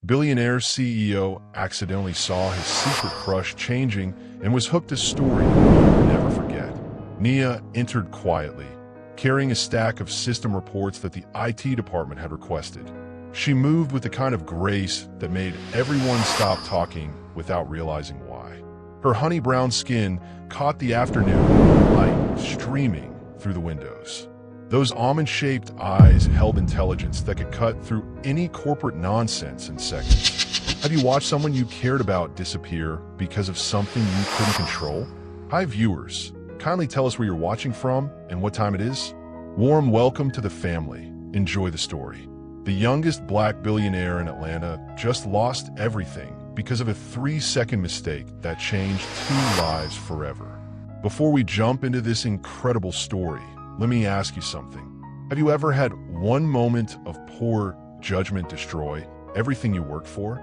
Billionaire CEO accidentally saw his secret crush changing and was hooked a story he'll never forget. Nia entered quietly, carrying a stack of system reports that the IT department had requested. She moved with the kind of grace that made everyone stop talking without realizing why. Her honey brown skin caught the afternoon light streaming through the windows. Those almond-shaped eyes held intelligence that could cut through any corporate nonsense in seconds. Have you watched someone you cared about disappear because of something you couldn't control? Hi viewers, kindly tell us where you're watching from and what time it is. Warm welcome to the family. Enjoy the story. The youngest black billionaire in Atlanta just lost everything because of a 3-second mistake that changed 2 lives forever. Before we jump into this incredible story, let me ask you something. Have you ever had one moment of poor judgment destroy everything you worked for?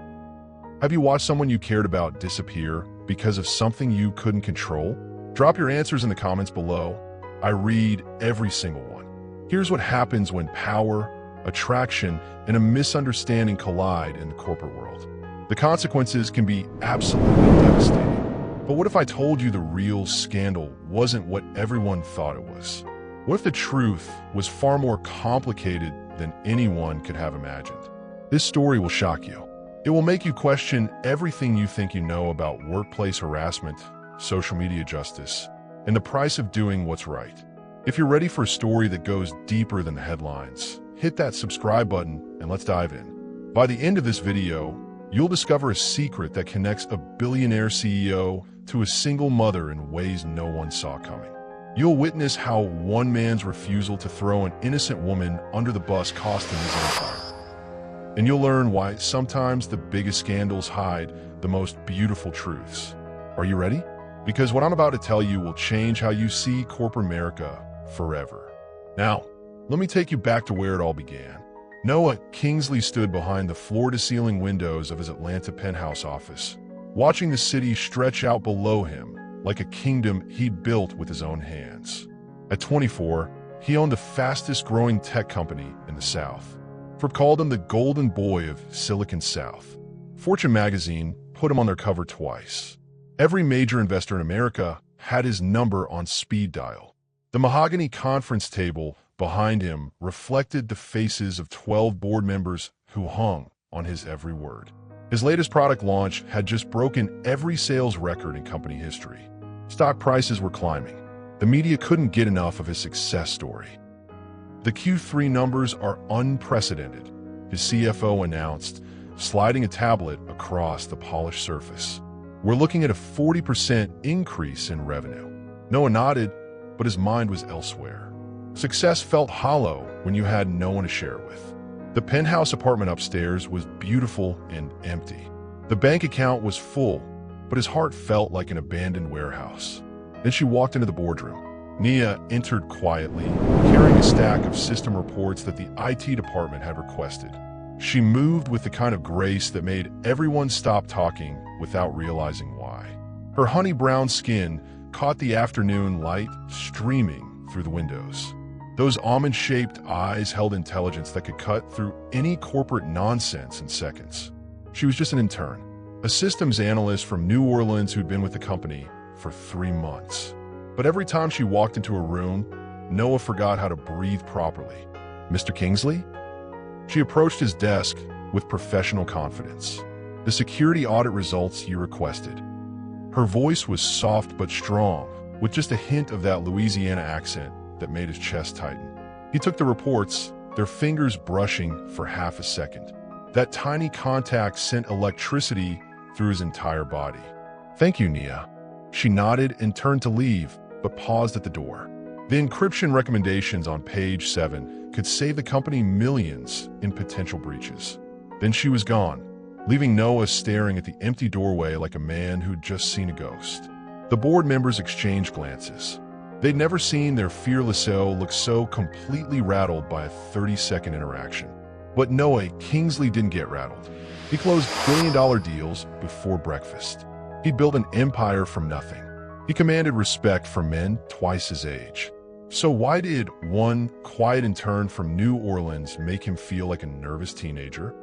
Have you watched someone you cared about disappear because of something you couldn't control? Drop your answers in the comments below. I read every single one. Here's what happens when power, attraction, and a misunderstanding collide in the corporate world. The consequences can be absolutely devastating. But what if I told you the real scandal wasn't what everyone thought it was? What if the truth was far more complicated than anyone could have imagined? This story will shock you. It will make you question everything you think you know about workplace harassment, social media justice, and the price of doing what's right. If you're ready for a story that goes deeper than the headlines, hit that subscribe button and let's dive in. By the end of this video, you'll discover a secret that connects a billionaire CEO to a single mother in ways no one saw coming. You'll witness how one man's refusal to throw an innocent woman under the bus cost him his empire. And you'll learn why sometimes the biggest scandals hide the most beautiful truths. Are you ready? Because what I'm about to tell you will change how you see corporate America forever. Now, let me take you back to where it all began. Noah Kingsley stood behind the floor-to-ceiling windows of his Atlanta penthouse office, watching the city stretch out below him like a kingdom he'd built with his own hands. At 24, he owned the fastest-growing tech company in the South. Forbes called him the golden boy of Silicon South. Fortune magazine put him on their cover twice. Every major investor in America had his number on speed dial. The mahogany conference table behind him reflected the faces of 12 board members who hung on his every word. His latest product launch had just broken every sales record in company history. Stock prices were climbing. The media couldn't get enough of his success story. The Q3 numbers are unprecedented, his CFO announced, sliding a tablet across the polished surface. We're looking at a 40% increase in revenue. Noah nodded, but his mind was elsewhere. Success felt hollow when you had no one to share it with. The penthouse apartment upstairs was beautiful and empty. The bank account was full, but his heart felt like an abandoned warehouse. Then she walked into the boardroom. Nia entered quietly, carrying a stack of system reports that the IT department had requested. She moved with the kind of grace that made everyone stop talking without realizing why. Her honey brown skin caught the afternoon light streaming through the windows. Those almond-shaped eyes held intelligence that could cut through any corporate nonsense in seconds. She was just an intern, a systems analyst from New Orleans who'd been with the company for 3 months. But every time she walked into a room, Noah forgot how to breathe properly. "Mr. Kingsley?" She approached his desk with professional confidence. "The security audit results you requested." Her voice was soft but strong, with just a hint of that Louisiana accent that made his chest tighten. He took the reports, their fingers brushing for half a second. That tiny contact sent electricity through his entire body. "Thank you, Nia." She nodded and turned to leave, but paused at the door. The encryption recommendations on page 7 could save the company millions in potential breaches. Then she was gone, leaving Noah staring at the empty doorway like a man who'd just seen a ghost. The board members exchanged glances. They'd never seen their fearless CEO look so completely rattled by a 30-second interaction. But Noah Kingsley didn't get rattled. He closed billion-dollar deals before breakfast. He'd built an empire from nothing. He commanded respect from men twice his age. So why did one quiet intern from New Orleans make him feel like a nervous teenager?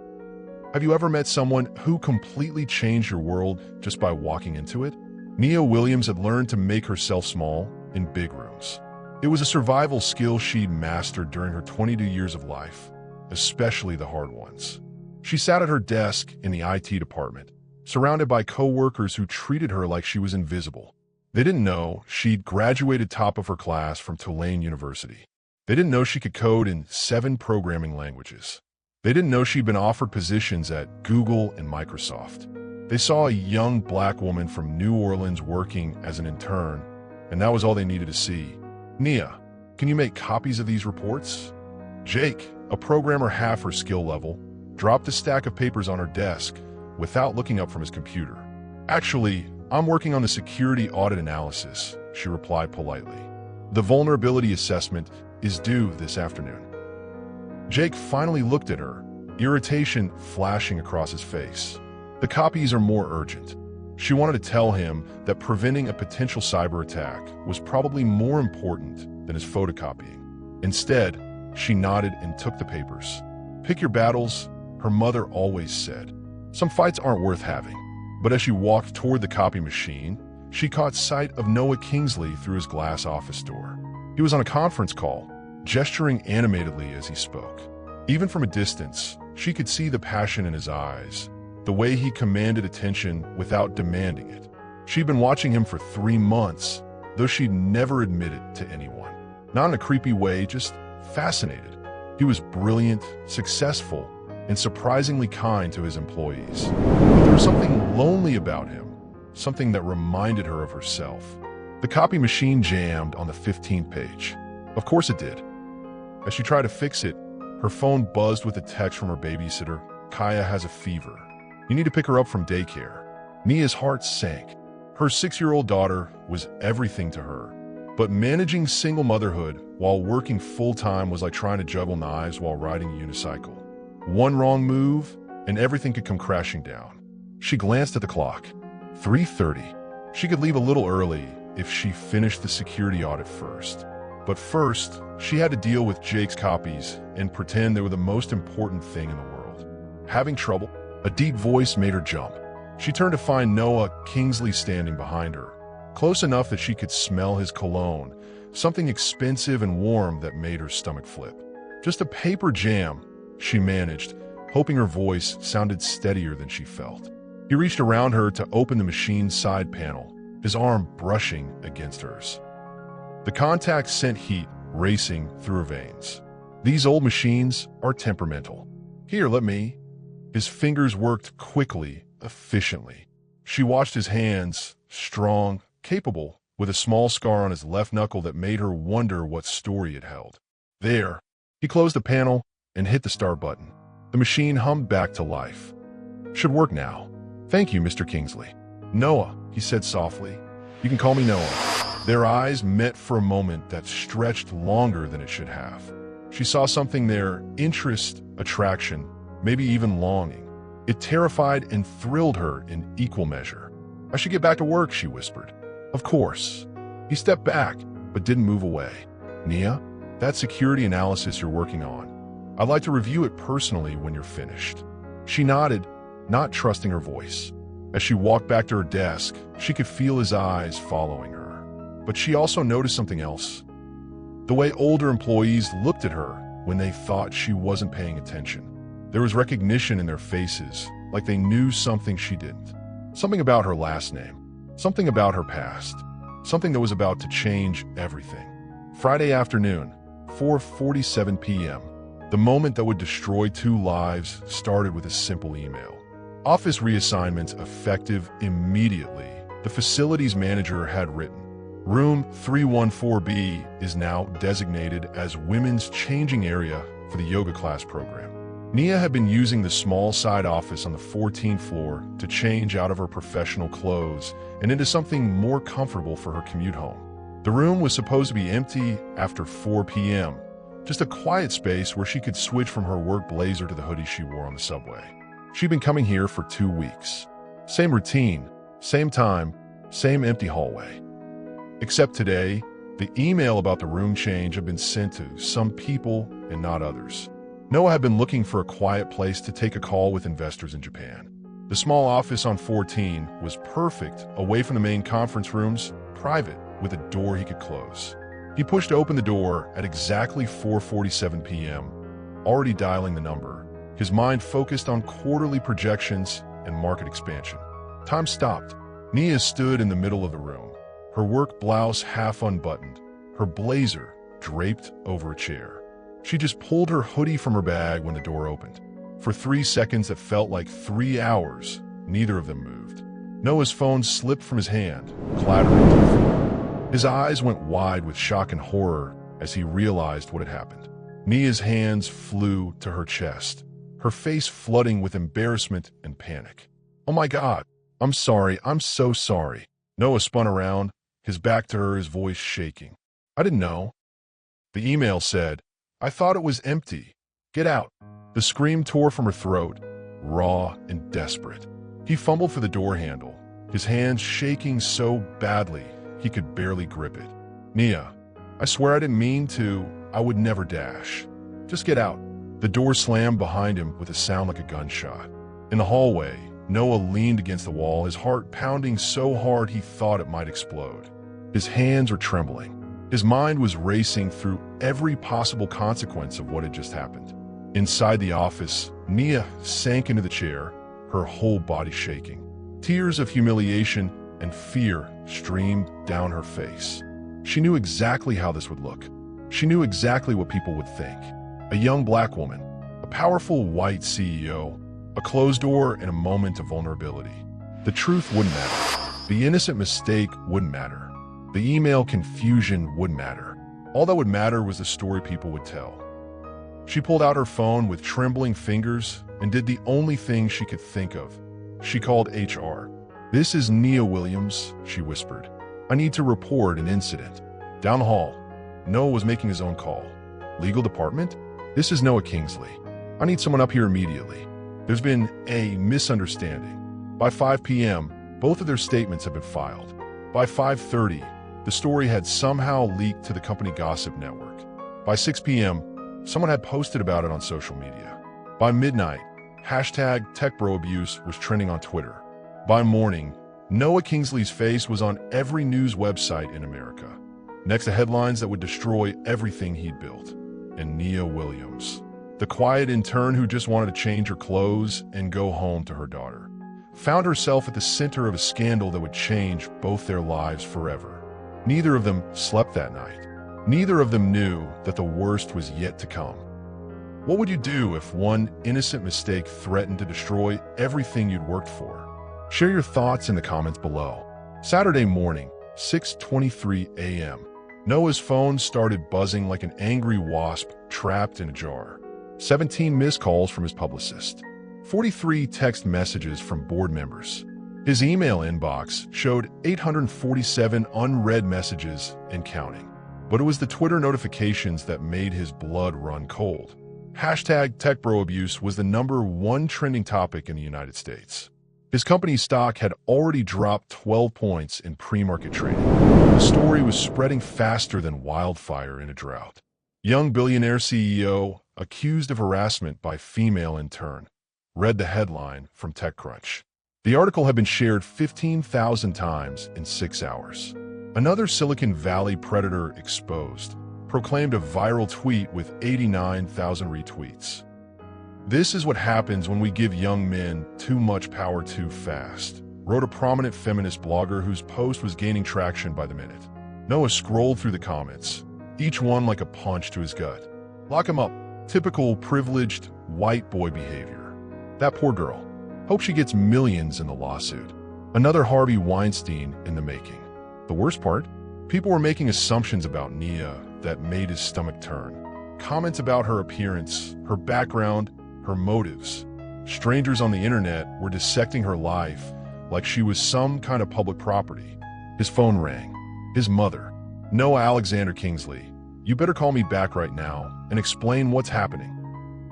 Have you ever met someone who completely changed your world just by walking into it? Nia Williams had learned to make herself small in big rooms. It was a survival skill she mastered during her 22 years of life, especially the hard ones. She sat at her desk in the IT department, surrounded by coworkers who treated her like she was invisible. They didn't know she'd graduated top of her class from Tulane University. They didn't know she could code in 7 programming languages. They didn't know she'd been offered positions at Google and Microsoft. They saw a young black woman from New Orleans working as an intern, and that was all they needed to see. Nia, can you make copies of these reports? Jake, a programmer half her skill level, dropped a stack of papers on her desk without looking up from his computer. Actually, I'm working on the security audit analysis, she replied politely. The vulnerability assessment is due this afternoon. Jake finally looked at her, irritation flashing across his face. The copies are more urgent. She wanted to tell him that preventing a potential cyber attack was probably more important than his photocopying. Instead, she nodded and took the papers. Pick your battles, her mother always said. Some fights aren't worth having. But as she walked toward the copy machine, she caught sight of Noah Kingsley through his glass office door. He was on a conference call, gesturing animatedly as he spoke. Even from a distance, she could see the passion in his eyes, the way he commanded attention without demanding it. She'd been watching him for 3 months, though she'd never admitted to anyone. Not in a creepy way, just fascinated. He was brilliant, successful, and surprisingly kind to his employees. But there was something lonely about him, something that reminded her of herself. The copy machine jammed on the 15th page. Of course it did. As she tried to fix it, her phone buzzed with a text from her babysitter. Kaya has a fever. You need to pick her up from daycare. Nia's heart sank. Her 6-year-old daughter was everything to her. But managing single motherhood while working full-time was like trying to juggle knives while riding a unicycle. One wrong move, and everything could come crashing down. She glanced at the clock. 3:30. She could leave a little early if she finished the security audit first. But first, she had to deal with Jake's copies and pretend they were the most important thing in the world. Having trouble? A deep voice made her jump. She turned to find Noah Kingsley standing behind her, close enough that she could smell his cologne, something expensive and warm that made her stomach flip. Just a paper jam, she managed, hoping her voice sounded steadier than she felt. He reached around her to open the machine's side panel, his arm brushing against hers. The contact sent heat racing through her veins. These old machines are temperamental. Here, let me. His fingers worked quickly, efficiently. She watched his hands, strong, capable, with a small scar on his left knuckle that made her wonder what story it held. There, he closed the panel and hit the start button. The machine hummed back to life. Should work now. Thank you, Mr. Kingsley. Noah, he said softly. You can call me Noah. Their eyes met for a moment that stretched longer than it should have. She saw something there, interest, attraction, maybe even longing. It terrified and thrilled her in equal measure. I should get back to work, she whispered. Of course. He stepped back, but didn't move away. Nia, that security analysis you're working on, I'd like to review it personally when you're finished. She nodded, not trusting her voice. As she walked back to her desk, she could feel his eyes following her. But she also noticed something else. The way older employees looked at her when they thought she wasn't paying attention. There was recognition in their faces, like they knew something she didn't. Something about her last name. Something about her past. Something that was about to change everything. Friday afternoon, 4:47 p.m. The moment that would destroy 2 lives started with a simple email. Office reassignments effective immediately, the facilities manager had written. Room 314B is now designated as women's changing area for the yoga class program. Nia had been using the small side office on the 14th floor to change out of her professional clothes and into something more comfortable for her commute home. The room was supposed to be empty after 4 p.m., just a quiet space where she could switch from her work blazer to the hoodie she wore on the subway. She'd been coming here for 2 weeks. Same routine, same time, same empty hallway. Except today, the email about the room change had been sent to some people and not others. Noah had been looking for a quiet place to take a call with investors in Japan. The small office on 14 was perfect, away from the main conference rooms, private, with a door he could close. He pushed open the door at exactly 4:47 p.m., already dialing the number, his mind focused on quarterly projections and market expansion. Time stopped. Nia stood in the middle of the room, her work blouse half unbuttoned, her blazer draped over a chair. She just pulled her hoodie from her bag when the door opened. For 3 seconds that felt like 3 hours, neither of them moved. Noah's phone slipped from his hand, clattering to the floor. His eyes went wide with shock and horror as he realized what had happened. Nia's hands flew to her chest, her face flooding with embarrassment and panic. "Oh my God, I'm sorry, I'm so sorry." Noah spun around, his back to her, his voice shaking. "I didn't know." The email said, "I thought it was empty. Get out." The scream tore from her throat, raw and desperate. He fumbled for the door handle, his hands shaking so badly he could barely grip it. "Nia, I swear I didn't mean to. I would never dash. Just get out." The door slammed behind him with a sound like a gunshot. In the hallway, Noah leaned against the wall, his heart pounding so hard he thought it might explode. His hands were trembling. His mind was racing through every possible consequence of what had just happened. Inside the office, Nia sank into the chair, her whole body shaking. Tears of humiliation and fear streamed down her face. She knew exactly how this would look. She knew exactly what people would think. A young black woman, a powerful white CEO, a closed door and a moment of vulnerability. The truth wouldn't matter. The innocent mistake wouldn't matter. The email confusion wouldn't matter. All that would matter was the story people would tell. She pulled out her phone with trembling fingers and did the only thing she could think of. She called HR. "This is Nia Williams," she whispered. "I need to report an incident." Down the hall, Noah was making his own call. "Legal department? This is Noah Kingsley. I need someone up here immediately. There's been a misunderstanding." By 5 p.m., both of their statements had been filed. By 5:30, the story had somehow leaked to the company gossip network. By 6 p.m., someone had posted about it on social media. By midnight, #TechBroAbuse was trending on Twitter. By morning, Noah Kingsley's face was on every news website in America, next to headlines that would destroy everything he'd built. And Nia Williams, the quiet intern who just wanted to change her clothes and go home to her daughter, found herself at the center of a scandal that would change both their lives forever. Neither of them slept that night. Neither of them knew that the worst was yet to come. What would you do if one innocent mistake threatened to destroy everything you'd worked for? Share your thoughts in the comments below. Saturday morning, 6:23 a.m. Noah's phone started buzzing like an angry wasp trapped in a jar. 17 missed calls from his publicist. 43 text messages from board members. His email inbox showed 847 unread messages and counting. But it was the Twitter notifications that made his blood run cold. #TechBroAbuse was the #1 trending topic in the United States. His company's stock had already dropped 12 points in pre-market trading. The story was spreading faster than wildfire in a drought. Young billionaire CEO accused of harassment by female intern. Read the headline from TechCrunch. The article had been shared 15,000 times in 6 hours. Another Silicon Valley predator exposed, proclaimed a viral tweet with 89,000 retweets. "This is what happens when we give young men too much power too fast," wrote a prominent feminist blogger whose post was gaining traction by the minute. Noah scrolled through the comments, each one like a punch to his gut. "Lock him up. Typical privileged white boy behavior. That poor girl. Hope she gets millions in the lawsuit. Another Harvey Weinstein in the making." The worst part? People were making assumptions about Nia that made his stomach turn. Comments about her appearance, her background, her motives. Strangers on the internet were dissecting her life like she was some kind of public property. His phone rang. His mother. "Noah Alexander Kingsley, you better call me back right now and explain what's happening."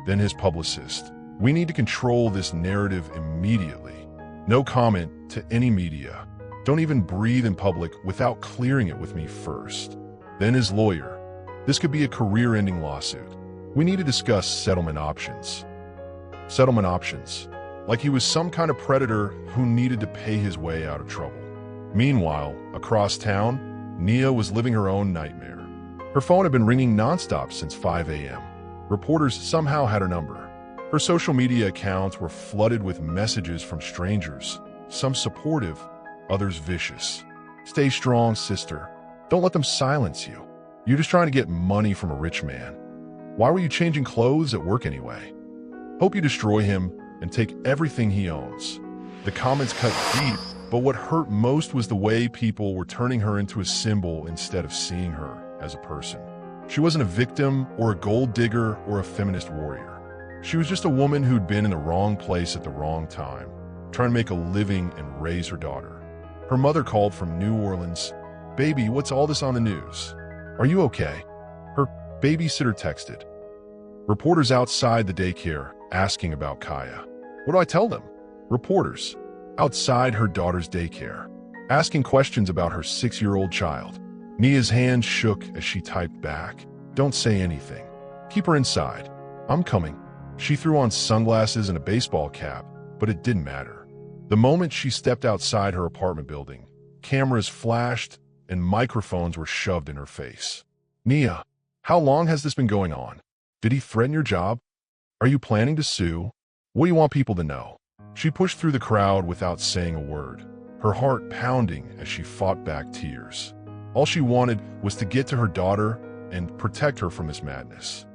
Then his publicist. "We need to control this narrative immediately. No comment to any media. Don't even breathe in public without clearing it with me first." Then his lawyer. "This could be a career-ending lawsuit. We need to discuss settlement options. Settlement options. Like he was some kind of predator who needed to pay his way out of trouble. Meanwhile, across town, Nia was living her own nightmare. Her phone had been ringing nonstop since 5 a.m. Reporters somehow had her number. Her social media accounts were flooded with messages from strangers, some supportive, others vicious. Stay strong, sister. Don't let them silence you. You're just trying to get money from a rich man. Why were you changing clothes at work anyway? Hope you destroy him and take everything he owns. The comments cut deep, but what hurt most was the way people were turning her into a symbol instead of seeing her as a person. She wasn't a victim or a gold digger or a feminist warrior. She was just a woman who'd been in the wrong place at the wrong time, trying to make a living and raise her daughter. Her mother called from New Orleans. "Baby, what's all this on the news? Are you okay?" Her babysitter texted. Reporters outside the daycare asking about Kaya. What do I tell them? Reporters outside her daughter's daycare asking questions about her 6-year-old child. Nia's hand shook as she typed back. "Don't say anything. Keep her inside. I'm coming." She threw on sunglasses and a baseball cap, but it didn't matter. The moment she stepped outside her apartment building, cameras flashed and microphones were shoved in her face. "Nia, how long has this been going on? Did he threaten your job? Are you planning to sue? What do you want people to know?" She pushed through the crowd without saying a word, her heart pounding as she fought back tears. All she wanted was to get to her daughter and protect her from this madness.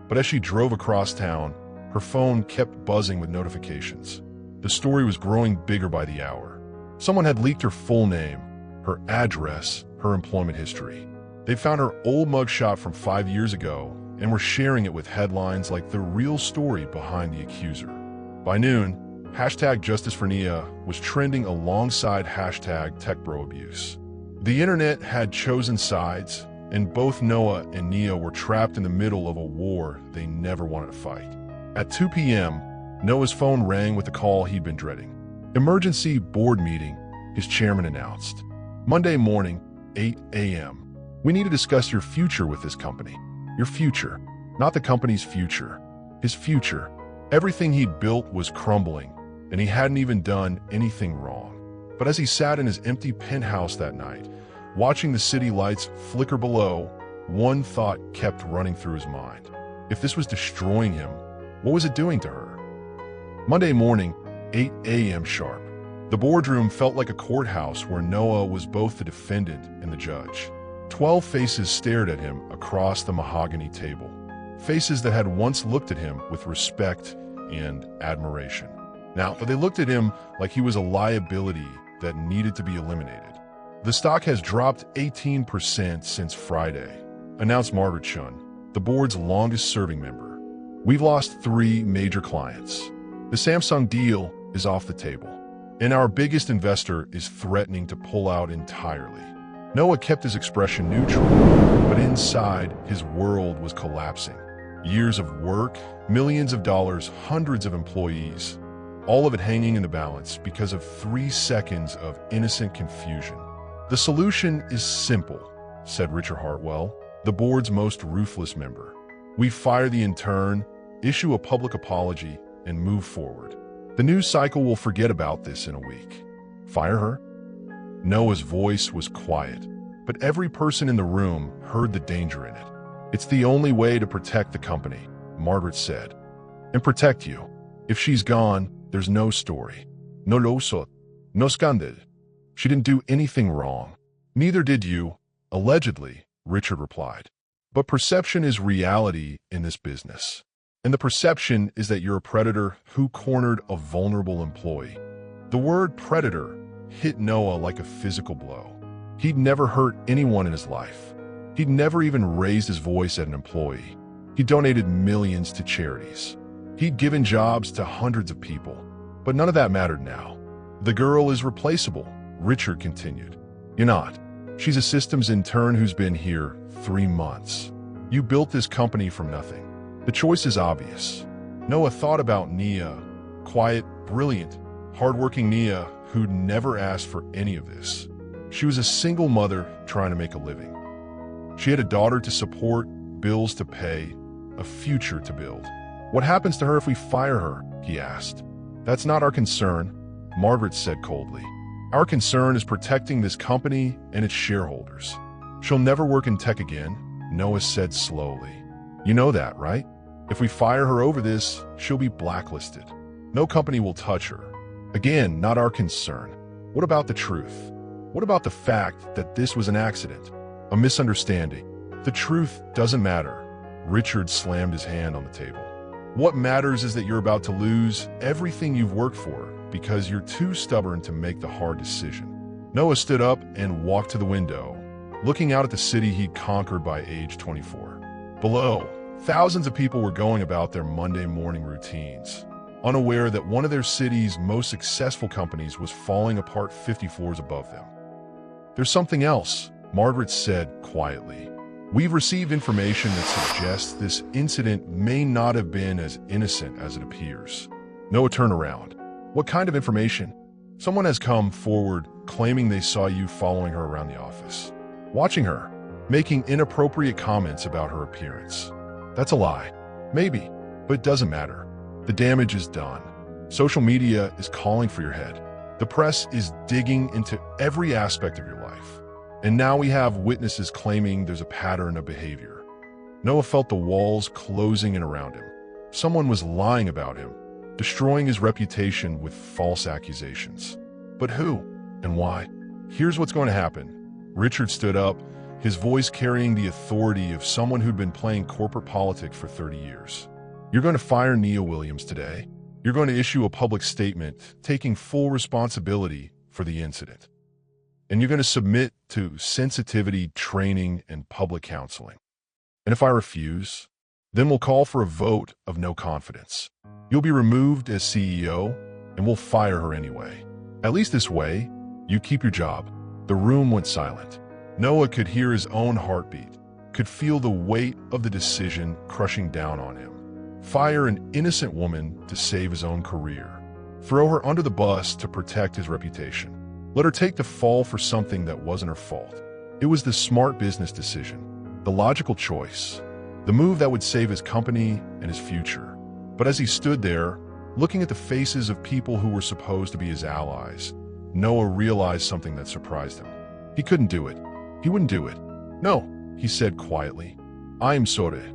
But as she drove across town, her phone kept buzzing with notifications. The story was growing bigger by the hour. Someone had leaked her full name, her address, her employment history. They found her old mugshot from 5 years ago and were sharing it with headlines like the real story behind the accuser. By noon, hashtag Justice for Nia was trending alongside hashtag TechBroAbuse. The internet had chosen sides, and both Noah and Nia were trapped in the middle of a war they never wanted to fight. At 2 p.m., Noah's phone rang with the call he'd been dreading. "Emergency board meeting," his chairman announced. "Monday morning, 8 a.m. We need to discuss your future with this company. Your future, not the company's future. His future. Everything he'd built was crumbling, and he hadn't even done anything wrong. But as he sat in his empty penthouse that night, watching the city lights flicker below, one thought kept running through his mind. If this was destroying him, what was it doing to her? Monday morning, 8 a.m. sharp. The boardroom felt like a courthouse where Noah was both the defendant and the judge. 12 faces stared at him across the mahogany table. Faces that had once looked at him with respect and admiration. Now, they looked at him like he was a liability that needed to be eliminated. "The stock has dropped 18% since Friday," announced Margaret Chun, the board's longest-serving member. "We've lost 3 major clients. The Samsung deal is off the table, and our biggest investor is threatening to pull out entirely." Noah kept his expression neutral, but inside, his world was collapsing. Years of work, millions of dollars, hundreds of employees, all of it hanging in the balance because of 3 seconds of innocent confusion. "The solution is simple," said Richard Hartwell, the board's most ruthless member. "We fire the intern, issue a public apology, and move forward. The news cycle will forget about this in a week." "Fire her?" Noah's voice was quiet, but every person in the room heard the danger in it. "It's the only way to protect the company," Margaret said. "And protect you. If she's gone, there's no story. No losot. No scandal. She didn't do anything wrong." "Neither did you, allegedly," Richard replied. "But perception is reality in this business. And the perception is that you're a predator who cornered a vulnerable employee." The word predator hit Noah like a physical blow. He'd never hurt anyone in his life. He'd never even raised his voice at an employee. He donated millions to charities. He'd given jobs to hundreds of people. But none of that mattered now. "The girl is replaceable," Richard continued. "You're not. She's a systems intern who's been here 3 months. You built this company from nothing. The choice is obvious." Noah thought about Nia, quiet, brilliant, hardworking Nia who'd never asked for any of this. She was a single mother trying to make a living. She had a daughter to support, bills to pay, a future to build. What happens to her if we fire her? He asked. That's not our concern, Margaret said coldly. Our concern is protecting this company and its shareholders. She'll never work in tech again, Noah said slowly. You know that, right? If we fire her over this, she'll be blacklisted. No company will touch her. Again, not our concern. What about the truth? What about the fact that this was an accident? A misunderstanding? The truth doesn't matter. Richard slammed his hand on the table. What matters is that you're about to lose everything you've worked for because you're too stubborn to make the hard decision. Noah stood up and walked to the window, looking out at the city he'd conquered by age 24. Below, thousands of people were going about their Monday morning routines, unaware that one of their city's most successful companies was falling apart 50 floors above them. There's something else, Margaret said quietly. We've received information that suggests this incident may not have been as innocent as it appears. Noah turned around. What kind of information? Someone has come forward claiming they saw you following her around the office, watching her, making inappropriate comments about her appearance. That's a lie. Maybe, but it doesn't matter. The damage is done. Social media is calling for your head. The press is digging into every aspect of your life. And now we have witnesses claiming there's a pattern of behavior. Noah felt the walls closing in around him. Someone was lying about him, destroying his reputation with false accusations. But who and why? Here's what's going to happen. Richard stood up, his voice carrying the authority of someone who'd been playing corporate politics for 30 years. You're going to fire Nia Williams today. You're going to issue a public statement taking full responsibility for the incident. And you're going to submit to sensitivity training and public counseling. And if I refuse, then we'll call for a vote of no confidence. You'll be removed as CEO, and we'll fire her anyway. At least this way, you keep your job. The room went silent. Noah could hear his own heartbeat, could feel the weight of the decision crushing down on him. Fire an innocent woman to save his own career. Throw her under the bus to protect his reputation. Let her take the fall for something that wasn't her fault. It was the smart business decision, the logical choice, the move that would save his company and his future. But as he stood there, looking at the faces of people who were supposed to be his allies, Noah realized something that surprised him. He couldn't do it. He wouldn't do it. No, he said quietly. I am sorry.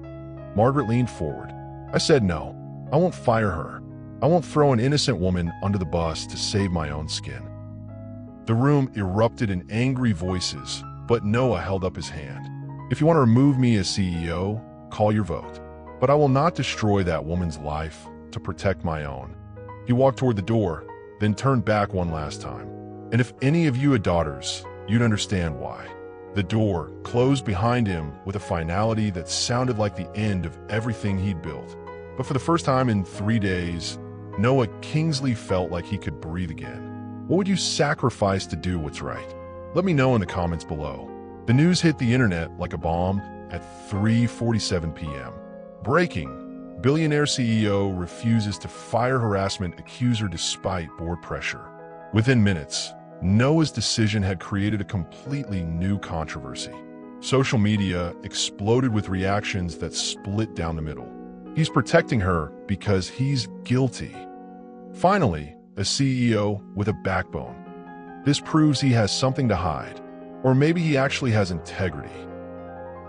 Margaret leaned forward. I said no. I won't fire her. I won't throw an innocent woman under the bus to save my own skin. The room erupted in angry voices, but Noah held up his hand. If you want to remove me as CEO, call your vote. But I will not destroy that woman's life to protect my own. He walked toward the door, then turned back one last time. And if any of you had daughters, you'd understand why. The door closed behind him with a finality that sounded like the end of everything he'd built. But for the first time in 3 days, Noah Kingsley felt like he could breathe again. What would you sacrifice to do what's right? Let me know in the comments below. The news hit the internet like a bomb at 3:47 p.m. Breaking: Billionaire CEO refuses to fire harassment accuser despite board pressure. Within minutes, Noah's decision had created a completely new controversy. Social media exploded with reactions that split down the middle. He's protecting her because he's guilty. Finally, a CEO with a backbone. This proves he has something to hide. Or maybe he actually has integrity.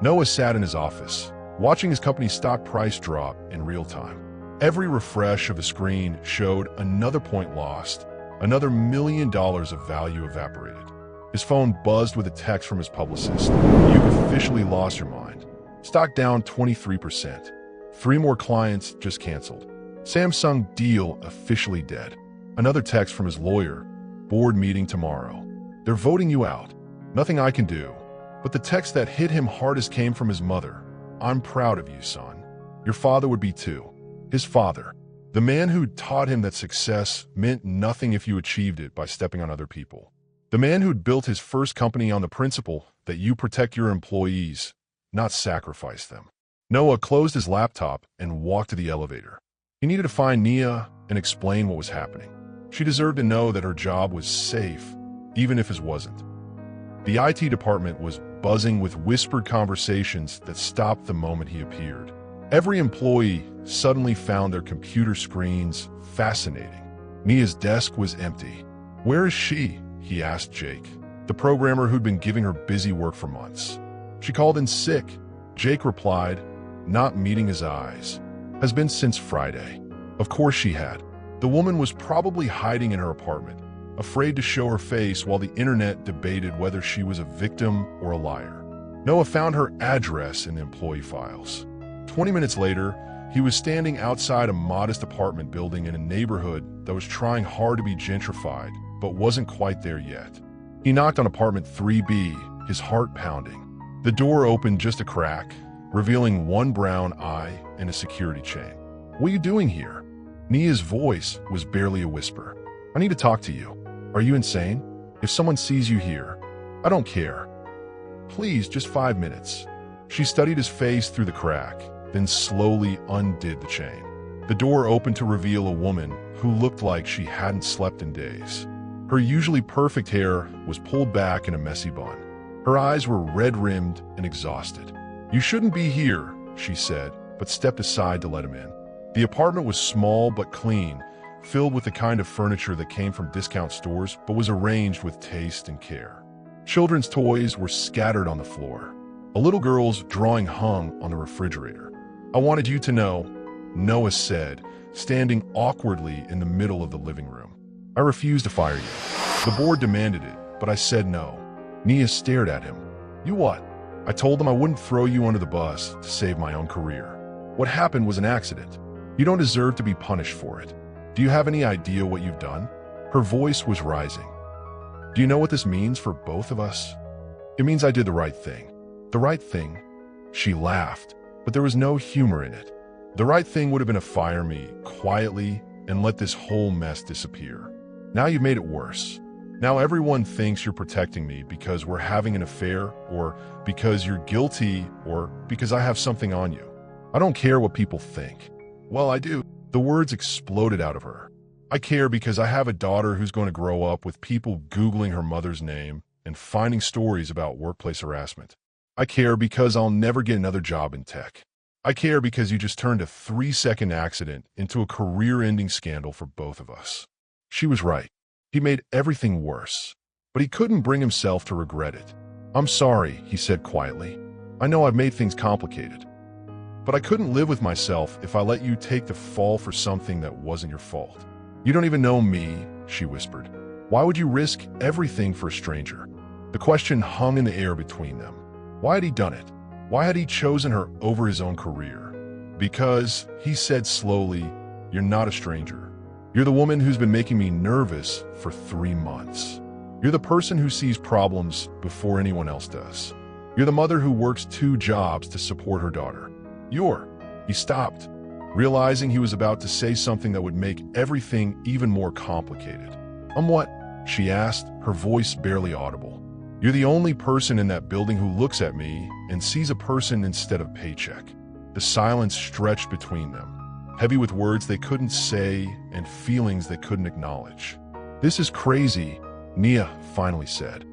Noah sat in his office, watching his company's stock price drop in real time. Every refresh of the screen showed another point lost, another $1 million of value evaporated. His phone buzzed with a text from his publicist. You've officially lost your mind. Stock down 23%. 3 more clients just canceled. Samsung deal officially dead. Another text from his lawyer. Board meeting tomorrow. They're voting you out. Nothing I can do. But the text that hit him hardest came from his mother. I'm proud of you, son. Your father would be too. His father. The man who taught him that success meant nothing if you achieved it by stepping on other people. The man who'd built his first company on the principle that you protect your employees, not sacrifice them. Noah closed his laptop and walked to the elevator. He needed to find Nia and explain what was happening. She deserved to know that her job was safe, even if his wasn't. The IT department was buzzing with whispered conversations that stopped the moment he appeared. Every employee suddenly found their computer screens fascinating. Nia's desk was empty. "Where is she?" he asked Jake, the programmer who'd been giving her busy work for months. "She called in sick," Jake replied, not meeting his eyes. "Has been since Friday." Of course she had. The woman was probably hiding in her apartment, afraid to show her face while the internet debated whether she was a victim or a liar. Noah found her address in the employee files. 20 minutes later, he was standing outside a modest apartment building in a neighborhood that was trying hard to be gentrified, but wasn't quite there yet. He knocked on apartment 3B, his heart pounding. The door opened just a crack, revealing one brown eye and a security chain. "What are you doing here?" Nia's voice was barely a whisper. "I need to talk to you. Are you insane? If someone sees you here, I don't care. Please, just 5 minutes." She studied his face through the crack, then slowly undid the chain. The door opened to reveal a woman who looked like she hadn't slept in days. Her usually perfect hair was pulled back in a messy bun. Her eyes were red-rimmed and exhausted. "You shouldn't be here," she said, but stepped aside to let him in. The apartment was small but clean, filled with the kind of furniture that came from discount stores but was arranged with taste and care. Children's toys were scattered on the floor. A little girl's drawing hung on the refrigerator. "I wanted you to know," Noah said, standing awkwardly in the middle of the living room. "I refused to fire you. The board demanded it, but I said no." Nia stared at him. "You what?" "I told them I wouldn't throw you under the bus to save my own career. What happened was an accident. You don't deserve to be punished for it. Do you have any idea what you've done?" Her voice was rising. "Do you know what this means for both of us?" "It means I did the right thing." "The right thing?" She laughed, but there was no humor in it. "The right thing would have been to fire me quietly and let this whole mess disappear. Now you've made it worse. Now everyone thinks you're protecting me because we're having an affair, or because you're guilty, or because I have something on you. I don't care what people think." "Well, I do." The words exploded out of her. "I care because I have a daughter who's going to grow up with people Googling her mother's name and finding stories about workplace harassment. I care because I'll never get another job in tech. I care because you just turned a 3-second accident into a career-ending scandal for both of us." She was right. He made everything worse, but he couldn't bring himself to regret it. "I'm sorry," he said quietly. "I know I've made things complicated. But I couldn't live with myself if I let you take the fall for something that wasn't your fault." "You don't even know me," she whispered. "Why would you risk everything for a stranger?" The question hung in the air between them. Why had he done it? Why had he chosen her over his own career? "Because," he said slowly, "you're not a stranger. You're the woman who's been making me nervous for 3 months. You're the person who sees problems before anyone else does. You're the mother who works 2 jobs to support her daughter. He stopped, realizing he was about to say something that would make everything even more complicated. What?" she asked, her voice barely audible. "You're the only person in that building who looks at me and sees a person instead of paycheck." The silence stretched between them, heavy with words they couldn't say and feelings they couldn't acknowledge. "This is crazy," Nia finally said.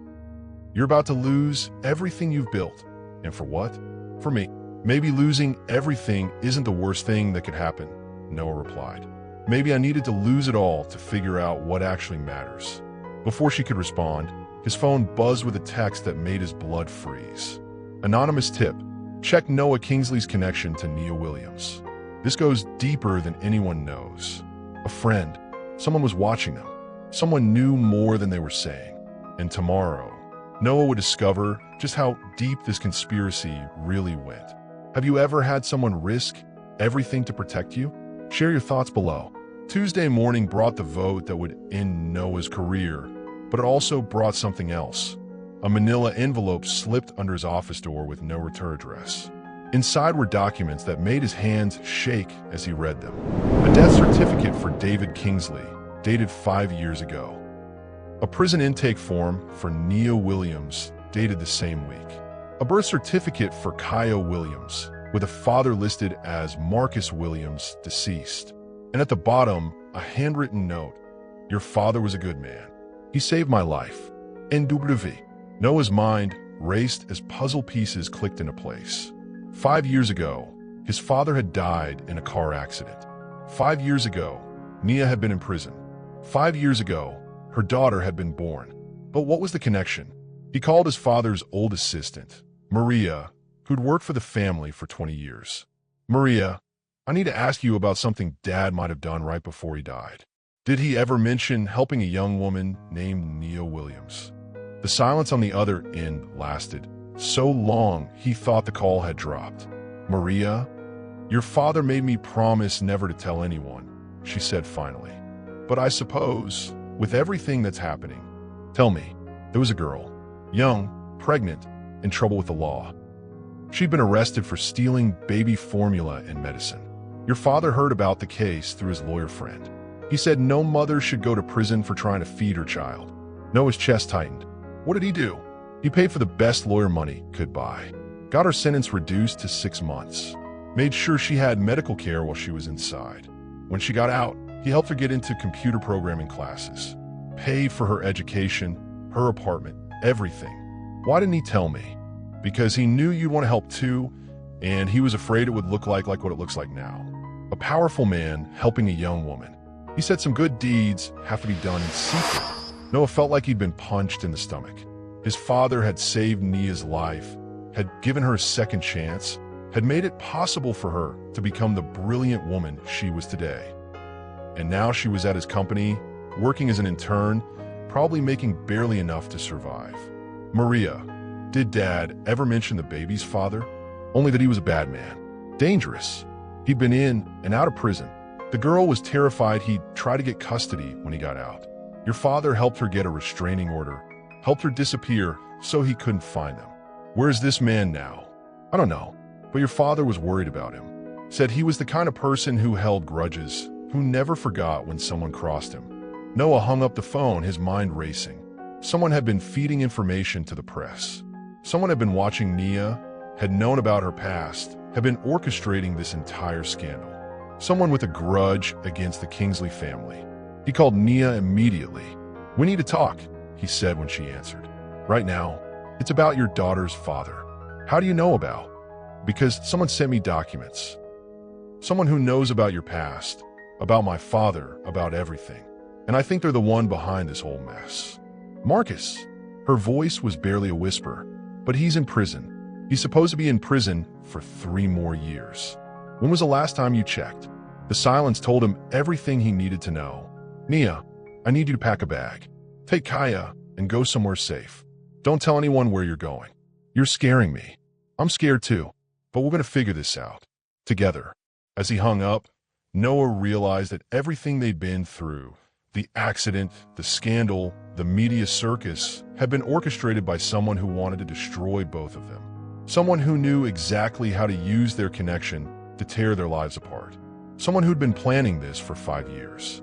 "You're about to lose everything you've built. And for what?" "For me." "Maybe losing everything isn't the worst thing that could happen," Noah replied. "Maybe I needed to lose it all to figure out what actually matters." Before she could respond, his phone buzzed with a text that made his blood freeze. Anonymous tip: check Noah Kingsley's connection to Nia Williams. This goes deeper than anyone knows. A friend. Someone was watching them. Someone knew more than they were saying. And tomorrow, Noah would discover just how deep this conspiracy really went. Have you ever had someone risk everything to protect you? Share your thoughts below. Tuesday morning brought the vote that would end Noah's career, but it also brought something else. A manila envelope slipped under his office door with no return address. Inside were documents that made his hands shake as he read them. A death certificate for David Kingsley, dated 5 years ago. A prison intake form for Nia Williams, dated the same week. A birth certificate for Kyle Williams, with a father listed as Marcus Williams, deceased. And at the bottom, a handwritten note: "Your father was a good man. He saved my life." NW. Noah's mind raced as puzzle pieces clicked into place. 5 years ago, His father had died in a car accident. 5 years ago, Nia had been in prison. 5 years ago, her daughter had been born. But what was the connection? He called his father's old assistant, Maria, who'd worked for the family for 20 years. "Maria, I need to ask you about something Dad might have done right before he died. Did he ever mention helping a young woman named Nia Williams?" The silence on the other end lasted so long he thought the call had dropped. "Maria, your father made me promise never to tell anyone," she said finally. "But I suppose, with everything that's happening, tell me." There was a girl, young, pregnant, in trouble with the law. She'd been arrested for stealing baby formula and medicine. Your father heard about the case through his lawyer friend. He said no mother should go to prison for trying to feed her child. Noah's chest tightened. What did he do? He paid for the best lawyer money could buy. Got her sentence reduced to 6 months. Made sure she had medical care while she was inside. When she got out, he helped her get into computer programming classes. Paid for her education, her apartment, everything. Why didn't he tell me? Because he knew you'd want to help too, and he was afraid it would look like what it looks like now. A powerful man helping a young woman. He said some good deeds have to be done in secret. Noah felt like he'd been punched in the stomach. His father had saved Nia's life, had given her a second chance, had made it possible for her to become the brilliant woman she was today. And now she was at his company, working as an intern, probably making barely enough to survive. Maria, did Dad ever mention the baby's father? Only that he was a bad man. Dangerous. He'd been in and out of prison. The girl was terrified he'd try to get custody when he got out. Your father helped her get a restraining order, helped her disappear so he couldn't find them. Where's this man now? I don't know, but your father was worried about him. Said he was the kind of person who held grudges, who never forgot when someone crossed him. Noah hung up the phone, his mind racing. Someone had been feeding information to the press. Someone had been watching Nia, had known about her past, had been orchestrating this entire scandal. Someone with a grudge against the Kingsley family. He called Nia immediately. "We need to talk," he said when she answered. "Right now, it's about your daughter's father." "How do you know about?" "Because someone sent me documents. Someone who knows about your past, about my father, about everything. And I think they're the one behind this whole mess." "Marcus." Her voice was barely a whisper. "But he's in prison. He's supposed to be in prison for 3 more years. When was the last time you checked?" The silence told him everything he needed to know. "Nia, I need you to pack a bag. Take Kaya and go somewhere safe. Don't tell anyone where you're going. You're scaring me. I'm scared too, but we're going to figure this out. Together." As he hung up, Noah realized that everything they'd been through, the accident, the scandal, the media circus, had been orchestrated by someone who wanted to destroy both of them. Someone who knew exactly how to use their connection to tear their lives apart. Someone who'd been planning this for 5 years.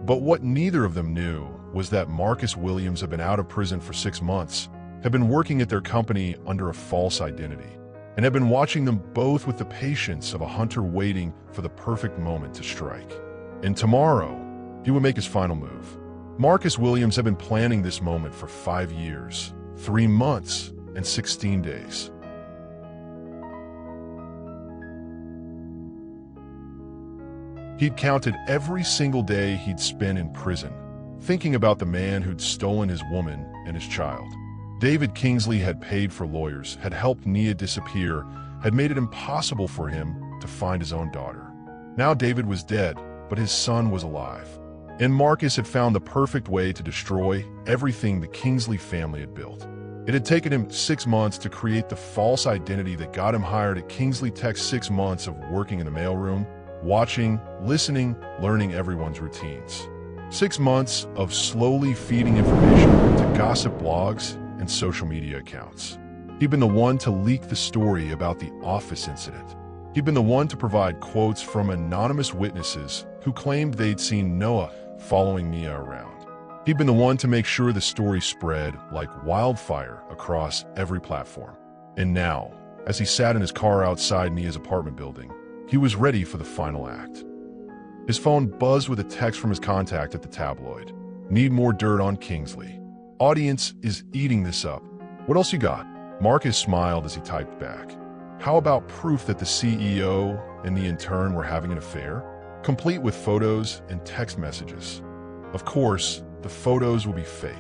But what neither of them knew was that Marcus Williams had been out of prison for 6 months, had been working at their company under a false identity, and had been watching them both with the patience of a hunter waiting for the perfect moment to strike. And tomorrow, he would make his final move. Marcus Williams had been planning this moment for 5 years, 3 months, and 16 days. He'd counted every single day he'd spent in prison, thinking about the man who'd stolen his woman and his child. David Kingsley had paid for lawyers, had helped Nia disappear, had made it impossible for him to find his own daughter. Now David was dead, but his son was alive. And Marcus had found the perfect way to destroy everything the Kingsley family had built. It had taken him 6 months to create the false identity that got him hired at Kingsley Tech's 6 months of working in the mailroom, watching, listening, learning everyone's routines. 6 months of slowly feeding information to gossip blogs and social media accounts. He'd been the one to leak the story about the office incident. He'd been the one to provide quotes from anonymous witnesses who claimed they'd seen Noah following Nia around. He'd been the one to make sure the story spread like wildfire across every platform. And now, as he sat in his car outside Nia's apartment building, he was ready for the final act. His phone buzzed with a text from his contact at the tabloid. "Need more dirt on Kingsley. Audience is eating this up. What else you got?" Marcus smiled as he typed back. How about proof that the CEO and the intern were having an affair, complete with photos and text messages? Of course, the photos would be fake.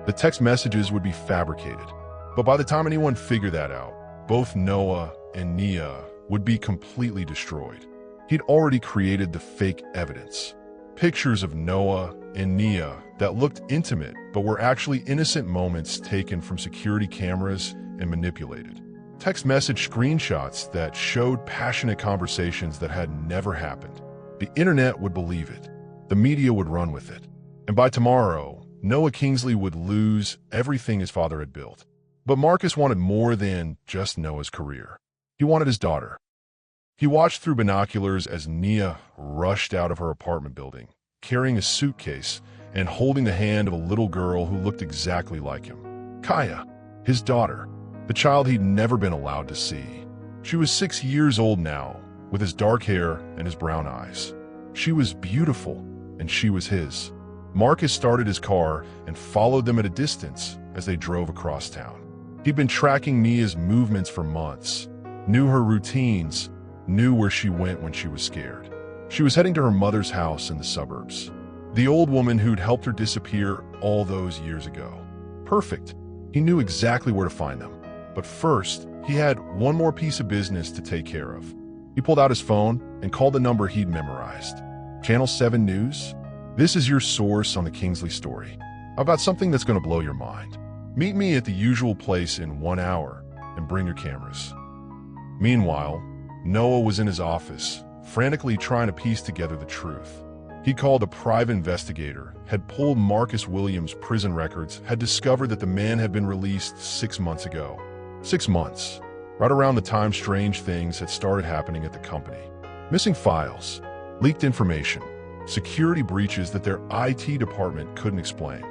The text messages would be fabricated. But by the time anyone figured that out, both Noah and Nia would be completely destroyed. He'd already created the fake evidence. Pictures of Noah and Nia that looked intimate but were actually innocent moments taken from security cameras and manipulated. Text message screenshots that showed passionate conversations that had never happened. The internet would believe it. The media would run with it. And by tomorrow, Noah Kingsley would lose everything his father had built. But Marcus wanted more than just Noah's career. He wanted his daughter. He watched through binoculars as Nia rushed out of her apartment building, carrying a suitcase and holding the hand of a little girl who looked exactly like him. Kaya, his daughter, the child he'd never been allowed to see. She was 6 years old now, with his dark hair and his brown eyes. She was beautiful, and she was his. Marcus started his car and followed them at a distance as they drove across town. He'd been tracking Nia's movements for months, knew her routines, knew where she went when she was scared. She was heading to her mother's house in the suburbs, the old woman who'd helped her disappear all those years ago. Perfect. He knew exactly where to find them. But first, he had one more piece of business to take care of. He pulled out his phone and called the number he'd memorized. Channel 7 News? This is your source on the Kingsley story. I've got something that's going to blow your mind. Meet me at the usual place in 1 hour and bring your cameras. Meanwhile, Noah was in his office, frantically trying to piece together the truth. He called a private investigator, had pulled Marcus Williams' prison records, had discovered that the man had been released 6 months ago. 6 months, right around the time strange things had started happening at the company. Missing files, leaked information, security breaches that their IT department couldn't explain.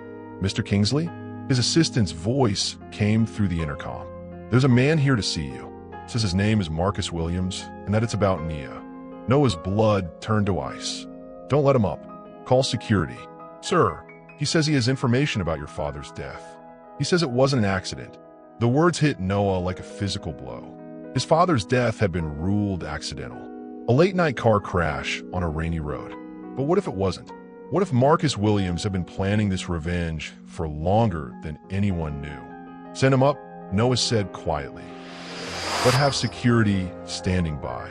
Mr. Kingsley? His assistant's voice came through the intercom. There's a man here to see you. Says his name is Marcus Williams and that it's about Nia. Noah's blood turned to ice. Don't let him up. Call security. Sir, he says he has information about your father's death. He says it wasn't an accident. The words hit Noah like a physical blow. His father's death had been ruled accidental. A late-night car crash on a rainy road. But what if it wasn't? What if Marcus Williams had been planning this revenge for longer than anyone knew? Send him up, Noah said quietly. But have security standing by.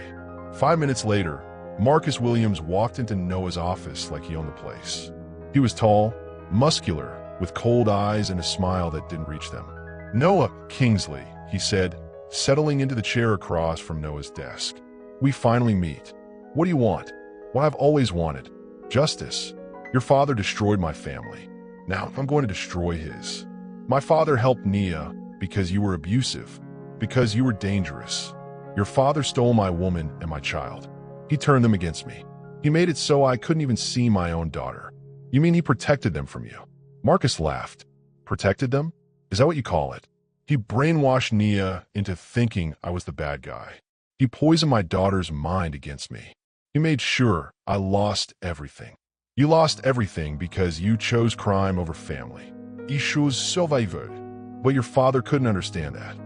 5 minutes later, Marcus Williams walked into Noah's office like he owned the place. He was tall, muscular, with cold eyes and a smile that didn't reach them. Noah Kingsley, he said, settling into the chair across from Noah's desk. We finally meet. What do you want? What I've always wanted. Justice. Your father destroyed my family. Now I'm going to destroy his. My father helped Nia because you were abusive, because you were dangerous. Your father stole my woman and my child. He turned them against me. He made it so I couldn't even see my own daughter. You mean he protected them from you? Marcus laughed. Protected them? Is that what you call it? He brainwashed Nia into thinking I was the bad guy. He poisoned my daughter's mind against me. He made sure I lost everything. You lost everything because you chose crime over family. Il chose survivre. But your father couldn't understand that.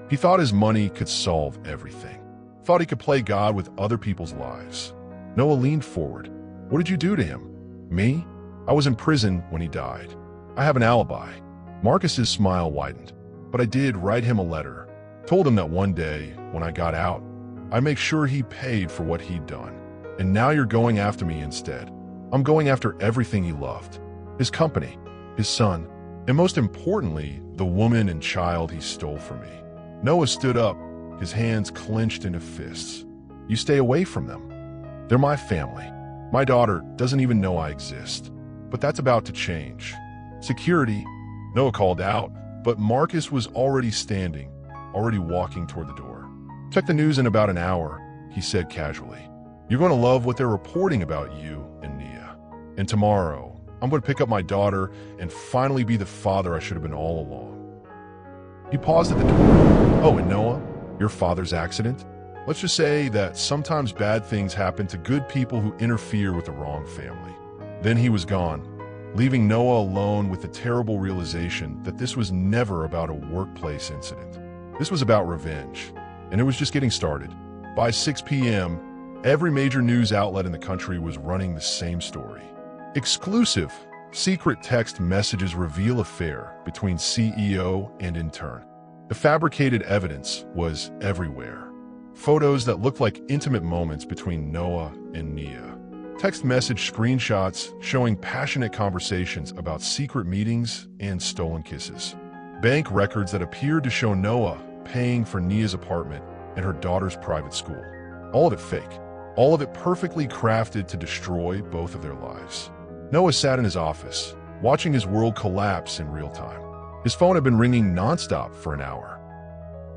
He thought his money could solve everything. Thought he could play God with other people's lives. Noah leaned forward. What did you do to him? Me? I was in prison when he died. I have an alibi. Marcus's smile widened. But I did write him a letter. Told him that one day, when I got out, I'd make sure he paid for what he'd done. And now you're going after me instead. I'm going after everything he loved. His company, his son, and most importantly, the woman and child he stole from me. Noah stood up, his hands clenched into fists. You stay away from them. They're my family. My daughter doesn't even know I exist. But that's about to change. Security, Noah called out, but Marcus was already standing, already walking toward the door. Check the news in about an hour, he said casually. You're going to love what they're reporting about you and Nia. And tomorrow, I'm going to pick up my daughter and finally be the father I should have been all along. He paused at the door. Oh, and Noah, your father's accident? Let's just say that sometimes bad things happen to good people who interfere with the wrong family. Then he was gone, leaving Noah alone with the terrible realization that this was never about a workplace incident. This was about revenge. and it was just getting started. By 6 p.m., every major news outlet in the country was running the same story. Exclusive, secret text messages reveal affair between CEO and intern. The fabricated evidence was everywhere. Photos that looked like intimate moments between Noah and Nia. Text message screenshots showing passionate conversations about secret meetings and stolen kisses. Bank records that appeared to show Noah paying for Nia's apartment and her daughter's private school. All of it fake. All of it perfectly crafted to destroy both of their lives. Noah sat in his office, watching his world collapse in real time. His phone had been ringing nonstop for an hour.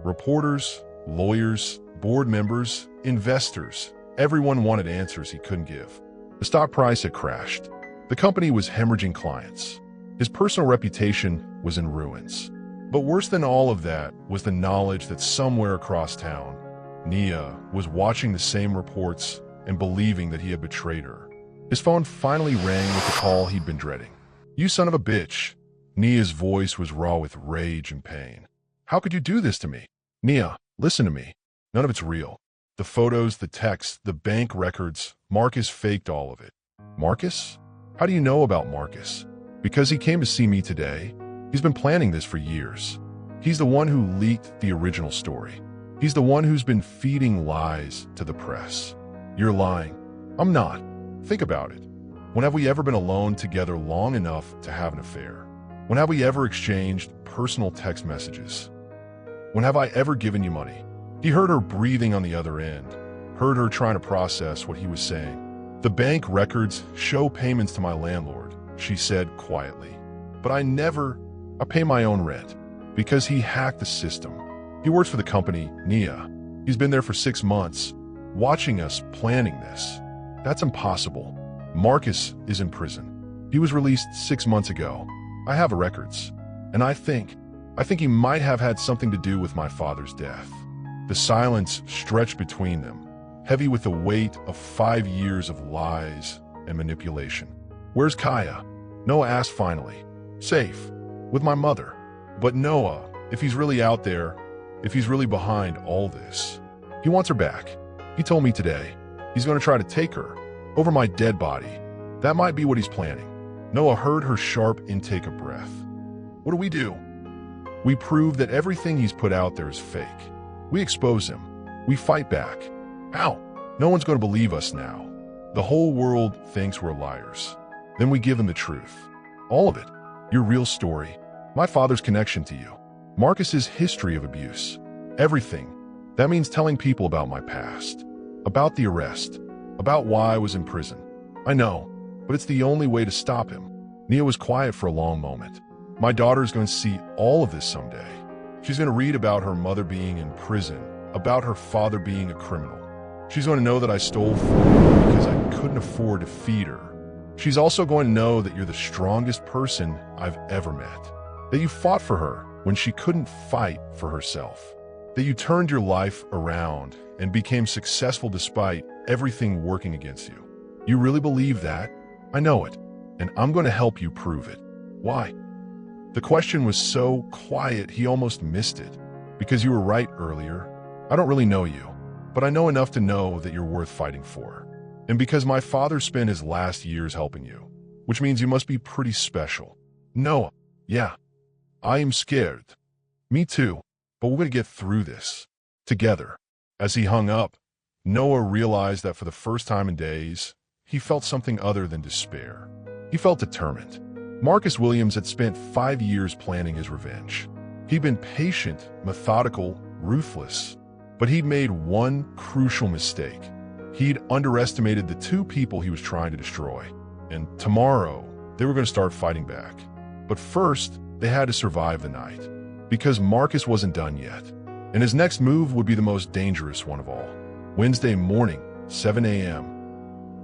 Reporters, lawyers, board members, investors, everyone wanted answers he couldn't give. The stock price had crashed. The company was hemorrhaging clients. His personal reputation was in ruins. But worse than all of that was the knowledge that somewhere across town, Nia was watching the same reports and believing that he had betrayed her. His phone finally rang with the call he'd been dreading. "You son of a bitch." Nia's voice was raw with rage and pain. "How could you do this to me? Nia, listen to me. None of it's real. The photos, the texts, the bank records, Marcus faked all of it." "Marcus? How do you know about Marcus?" "Because he came to see me today. He's been planning this for years. He's the one who leaked the original story. He's the one who's been feeding lies to the press." "You're lying." "I'm not. Think about it. When have we ever been alone together long enough to have an affair? When have we ever exchanged personal text messages? When have I ever given you money?" He heard her breathing on the other end, heard her trying to process what he was saying. "The bank records show payments to my landlord," she said quietly. "But I pay my own rent." "Because he hacked the system. He works for the company, Nia. He's been there for 6 months, watching us planning this." "That's impossible. Marcus is in prison. He was released 6 months ago. I have records. And I think he might have had something to do with my father's death." The silence stretched between them, heavy with the weight of 5 years of lies and manipulation. "Where's Kaya?" Noah asked finally. "Safe. With my mother." "But Noah, if he's really out there, if he's really behind all this, he wants her back. He told me today. He's going to try to take her over my dead body. That might be what he's planning." Noah heard her sharp intake of breath. "What do we do?" "We prove that everything he's put out there is fake. We expose him. We fight back." "How?" "No one's going to believe us now. The whole world thinks we're liars. Then we give them the truth. All of it. Your real story. My father's connection to you. Marcus's history of abuse. Everything. That means telling people about my past. About the arrest. About why I was in prison. I know, but it's the only way to stop him." Nia was quiet for a long moment. "My daughter's going to see all of this someday. She's going to read about her mother being in prison, about her father being a criminal. She's going to know that I stole from her because I couldn't afford to feed her. She's also going to know that you're the strongest person I've ever met. That you fought for her when she couldn't fight for herself. That you turned your life around and became successful despite everything working against you. You really believe that? I know it, and I'm going to help you prove it." "Why?" The question was so quiet he almost missed it. "Because you were right earlier. I don't really know you, but I know enough to know that you're worth fighting for. And because my father spent his last years helping you, which means you must be pretty special." "Noah, yeah, I am scared." "Me too, but we're going to get through this. Together." As he hung up, Noah realized that for the first time in days, he felt something other than despair. He felt determined. Marcus Williams had spent 5 years planning his revenge. He'd been patient, methodical, ruthless, but he'd made one crucial mistake. He'd underestimated the 2 people he was trying to destroy. And tomorrow, they were going to start fighting back. But first, they had to survive the night. Because Marcus wasn't done yet. And his next move would be the most dangerous one of all. Wednesday morning, 7 a.m.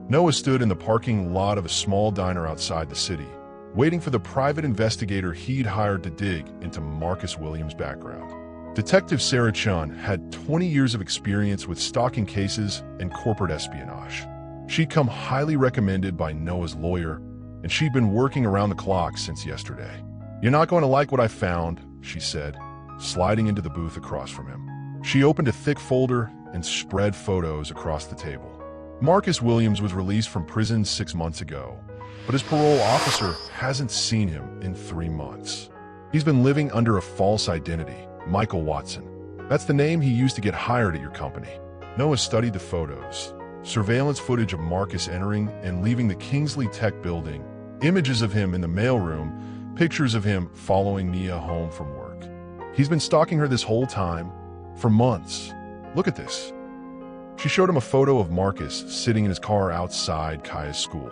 Noah stood in the parking lot of a small diner outside the city, waiting for the private investigator he'd hired to dig into Marcus Williams' background. Detective Sarah Chun had 20 years of experience with stalking cases and corporate espionage. She'd come highly recommended by Noah's lawyer, and she'd been working around the clock since yesterday. "You're not going to like what I found," she said, sliding into the booth across from him. She opened a thick folder and spread photos across the table. Marcus Williams was released from prison 6 months ago, but his parole officer hasn't seen him in 3 months. He's been living under a false identity, Michael Watson. That's the name he used to get hired at your company. Noah studied the photos, surveillance footage of Marcus entering and leaving the Kingsley Tech building, images of him in the mailroom, pictures of him following Nia home from work. He's been stalking her this whole time, for months. Look at this. She showed him a photo of Marcus sitting in his car outside Kaya's school.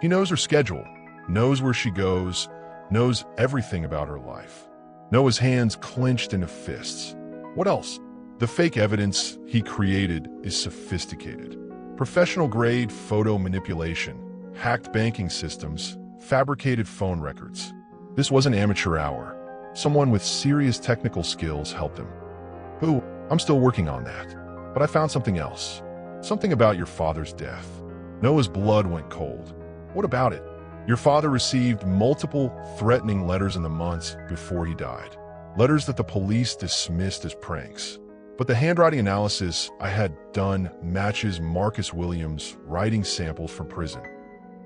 He knows her schedule, knows where she goes, knows everything about her life. Noah's hands clenched into fists. What else? The fake evidence he created is sophisticated. Professional-grade photo manipulation, hacked banking systems, fabricated phone records. This wasn't amateur hour. Someone with serious technical skills helped him. I'm still working on that. But I found something else. Something about your father's death. Noah's blood went cold. What about it? Your father received multiple threatening letters in the months before he died. Letters that the police dismissed as pranks. But the handwriting analysis I had done matches Marcus Williams' writing samples from prison.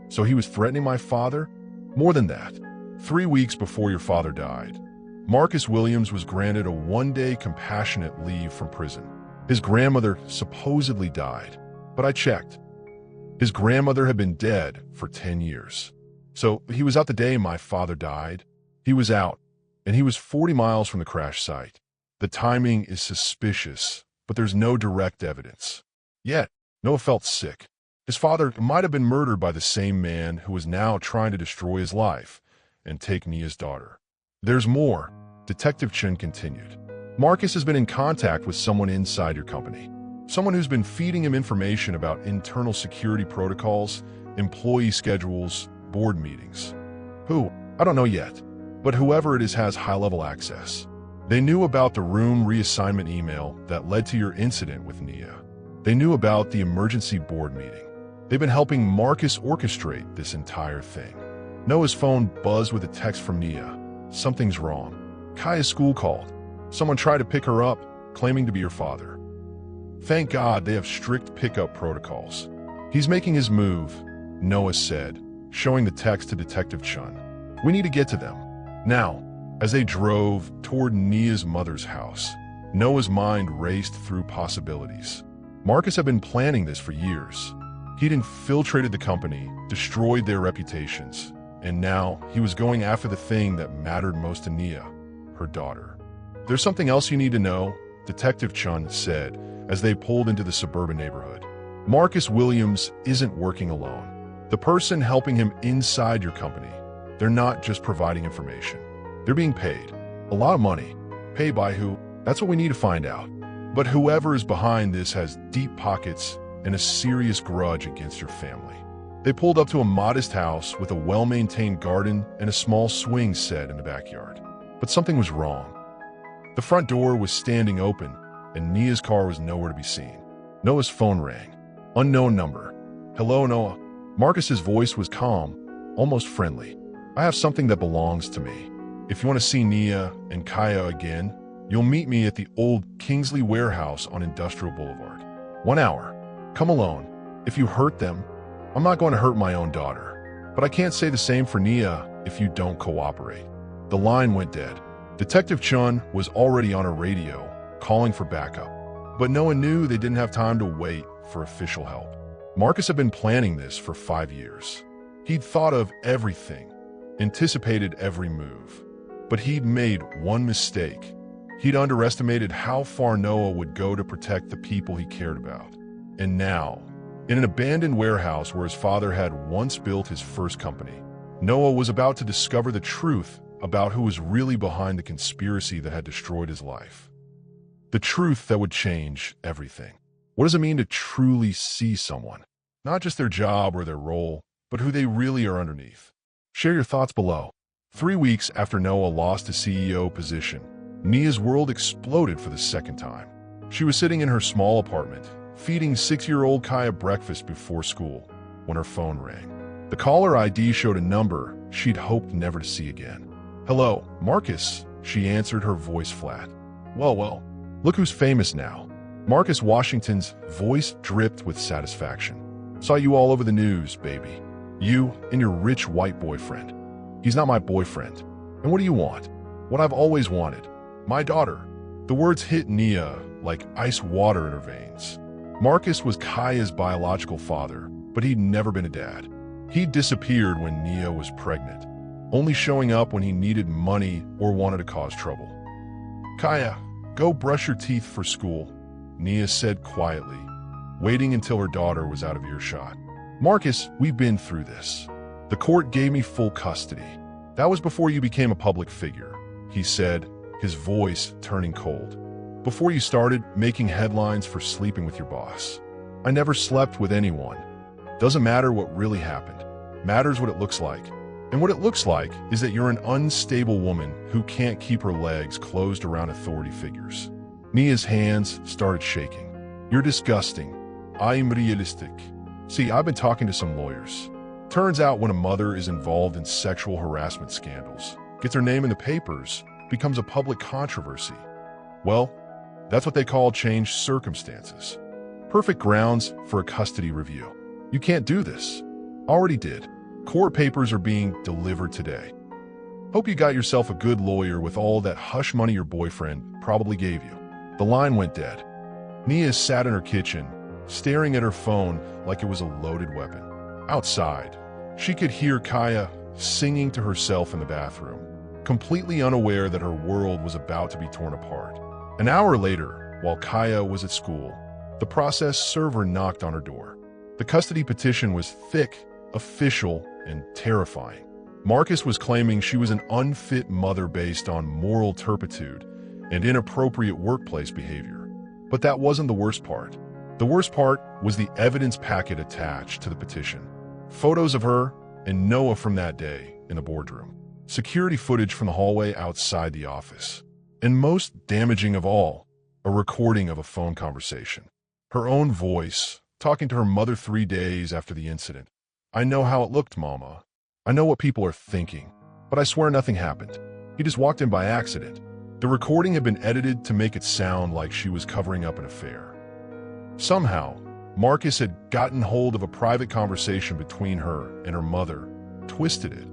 So he was threatening my father? More than that. 3 weeks before your father died, Marcus Williams was granted a 1-day compassionate leave from prison. His grandmother supposedly died, but I checked. His grandmother had been dead for 10 years. So he was out the day my father died. He was out, and he was 40 miles from the crash site. The timing is suspicious, but there's no direct evidence. Yet, Noah felt sick. His father might have been murdered by the same man who was now trying to destroy his life and take Nia's daughter. There's more, Detective Chen continued. Marcus has been in contact with someone inside your company. Someone who's been feeding him information about internal security protocols, employee schedules, board meetings. Who? I don't know yet, but whoever it is has high-level access. They knew about the room reassignment email that led to your incident with Nia. They knew about the emergency board meeting. They've been helping Marcus orchestrate this entire thing. Noah's phone buzzed with a text from Nia. Something's wrong. Kaya's school called. Someone tried to pick her up, claiming to be her father. Thank God they have strict pickup protocols. He's making his move, Noah said, showing the text to Detective Chun. We need to get to them. Now, as they drove toward Nia's mother's house, Noah's mind raced through possibilities. Marcus had been planning this for years. He'd infiltrated the company, destroyed their reputations, and now he was going after the thing that mattered most to Nia, her daughter. There's something else you need to know, Detective Chun said as they pulled into the suburban neighborhood. Marcus Williams isn't working alone. The person helping him inside your company, they're not just providing information. They're being paid. A lot of money. Paid by who? That's what we need to find out. But whoever is behind this has deep pockets and a serious grudge against your family. They pulled up to a modest house with a well-maintained garden and a small swing set in the backyard. But something was wrong. The front door was standing open, and Nia's car was nowhere to be seen. Noah's phone rang. Unknown number. Hello, Noah. Marcus's voice was calm, almost friendly. I have something that belongs to me. If you want to see Nia and Kaya again, you'll meet me at the old Kingsley warehouse on Industrial Boulevard. 1 hour. Come alone. If you hurt them, I'm not going to hurt my own daughter. But I can't say the same for Nia if you don't cooperate. The line went dead. Detective Chun was already on a radio, calling for backup. But Noah knew they didn't have time to wait for official help. Marcus had been planning this for 5 years. He'd thought of everything, anticipated every move. But he'd made one mistake. He'd underestimated how far Noah would go to protect the people he cared about. And now, in an abandoned warehouse where his father had once built his first company, Noah was about to discover the truth about who was really behind the conspiracy that had destroyed his life. The truth that would change everything. What does it mean to truly see someone? Not just their job or their role, but who they really are underneath. Share your thoughts below. 3 weeks after Noah lost his CEO position, Nia's world exploded for the second time. She was sitting in her small apartment, feeding 6-year-old Kaya breakfast before school, when her phone rang. The caller ID showed a number she'd hoped never to see again. Hello, Marcus, she answered, her voice flat. Well, Look who's famous now. Marcus Washington's voice dripped with satisfaction. Saw you all over the news, baby. You and your rich white boyfriend. He's not my boyfriend. And what do you want? What I've always wanted. My daughter. The words hit Nia like ice water in her veins. Marcus was Kaya's biological father, but he'd never been a dad. He'd disappeared when Nia was pregnant, only showing up when he needed money or wanted to cause trouble. Kaya, go brush your teeth for school, Nia said quietly, waiting until her daughter was out of earshot. Marcus, we've been through this. The court gave me full custody. That was before you became a public figure, he said, his voice turning cold. Before you started making headlines for sleeping with your boss. I never slept with anyone. Doesn't matter what really happened. Matters what it looks like. And what it looks like is that you're an unstable woman who can't keep her legs closed around authority figures. Nia's hands started shaking. You're disgusting. I'm realistic. See, I've been talking to some lawyers. Turns out when a mother is involved in sexual harassment scandals, gets her name in the papers, becomes a public controversy. Well, that's what they call changed circumstances. Perfect grounds for a custody review. You can't do this. Already did. Court papers are being delivered today. Hope you got yourself a good lawyer with all that hush money your boyfriend probably gave you. The line went dead. Nia sat in her kitchen, staring at her phone like it was a loaded weapon. Outside, she could hear Kaya singing to herself in the bathroom, completely unaware that her world was about to be torn apart. An hour later, while Kaya was at school, the process server knocked on her door. The custody petition was thick, official, and terrifying. Marcus was claiming she was an unfit mother based on moral turpitude and inappropriate workplace behavior. But that wasn't the worst part. The worst part was the evidence packet attached to the petition. Photos of her and Noah from that day in the boardroom. Security footage from the hallway outside the office. And most damaging of all, a recording of a phone conversation. Her own voice, talking to her mother 3 days after the incident. I know how it looked, Mama. I know what people are thinking, but I swear nothing happened. He just walked in by accident. The recording had been edited to make it sound like she was covering up an affair. Somehow, Marcus had gotten hold of a private conversation between her and her mother, twisted it,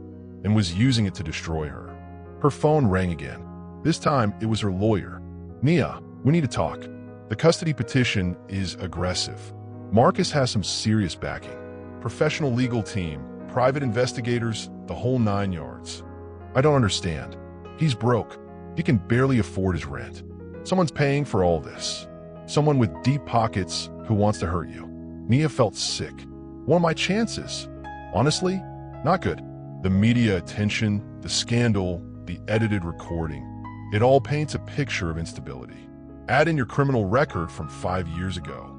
and was using it to destroy her. Her phone rang again. This time, it was her lawyer. Nia, we need to talk. The custody petition is aggressive. Marcus has some serious backing. Professional legal team, private investigators, the whole 9 yards. I don't understand. He's broke. He can barely afford his rent. Someone's paying for all this. Someone with deep pockets who wants to hurt you. Nia felt sick. What are my chances? Honestly, not good. The media attention, the scandal, the edited recording. It all paints a picture of instability. Add in your criminal record from 5 years ago.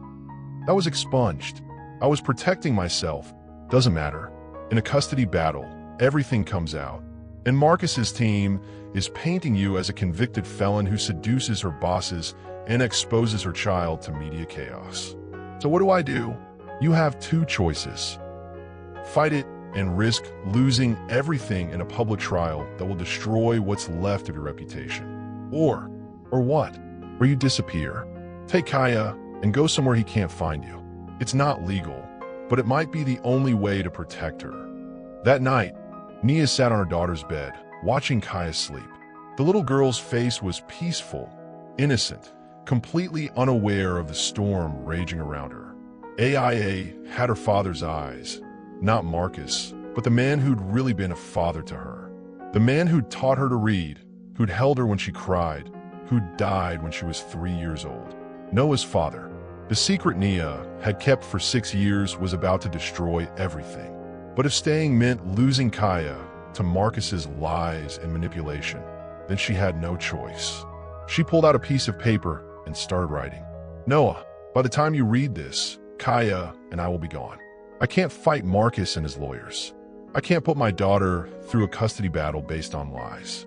That was expunged. I was protecting myself. Doesn't matter. In a custody battle, everything comes out. And Marcus's team is painting you as a convicted felon who seduces her bosses and exposes her child to media chaos. So what do? You have 2 choices. Fight it and risk losing everything in a public trial that will destroy what's left of your reputation. Or what? Where you disappear. Take Kaya and go somewhere he can't find you. It's not legal, but it might be the only way to protect her. That night, Nia sat on her daughter's bed, watching Kaya sleep. The little girl's face was peaceful, innocent, completely unaware of the storm raging around her. AIA had her father's eyes, not Marcus, but the man who'd really been a father to her. The man who'd taught her to read, who'd held her when she cried, who'd died when she was 3 years old. Noah's father. The secret Nia had kept for 6 years was about to destroy everything. But if staying meant losing Kaya to Marcus's lies and manipulation, then she had no choice. She pulled out a piece of paper and started writing. Noah, by the time you read this, Kaya and I will be gone. I can't fight Marcus and his lawyers. I can't put my daughter through a custody battle based on lies.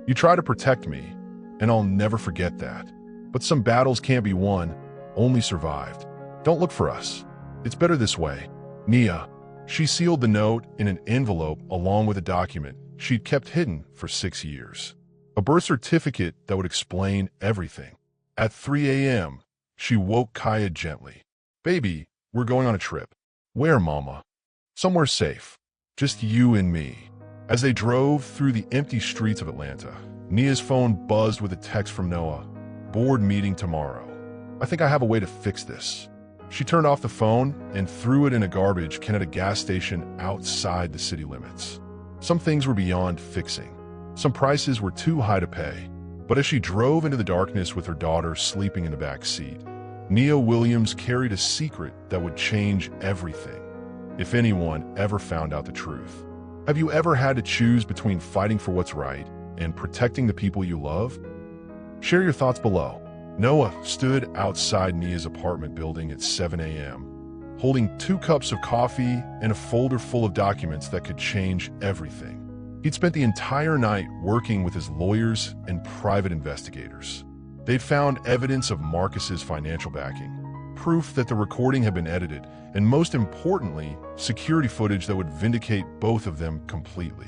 You try to protect me, and I'll never forget that. But some battles can't be won, only survived. Don't look for us. It's better this way. Nia. She sealed the note in an envelope along with a document she'd kept hidden for 6 years. A birth certificate that would explain everything. At 3 a.m., she woke Kaya gently. "Baby, we're going on a trip." "Where, Mama?" "Somewhere safe. Just you and me." As they drove through the empty streets of Atlanta, Nia's phone buzzed with a text from Noah. "Board meeting tomorrow. I think I have a way to fix this." She turned off the phone and threw it in a garbage can at a gas station outside the city limits. Some things were beyond fixing. Some prices were too high to pay. But as she drove into the darkness with her daughter sleeping in the back seat, Nia Williams carried a secret that would change everything, if anyone ever found out the truth. Have you ever had to choose between fighting for what's right and protecting the people you love? Share your thoughts below. Noah stood outside Nia's apartment building at 7 a.m., holding 2 cups of coffee and a folder full of documents that could change everything. He'd spent the entire night working with his lawyers and private investigators. They'd found evidence of Marcus's financial backing, proof that the recording had been edited, and most importantly, security footage that would vindicate both of them completely.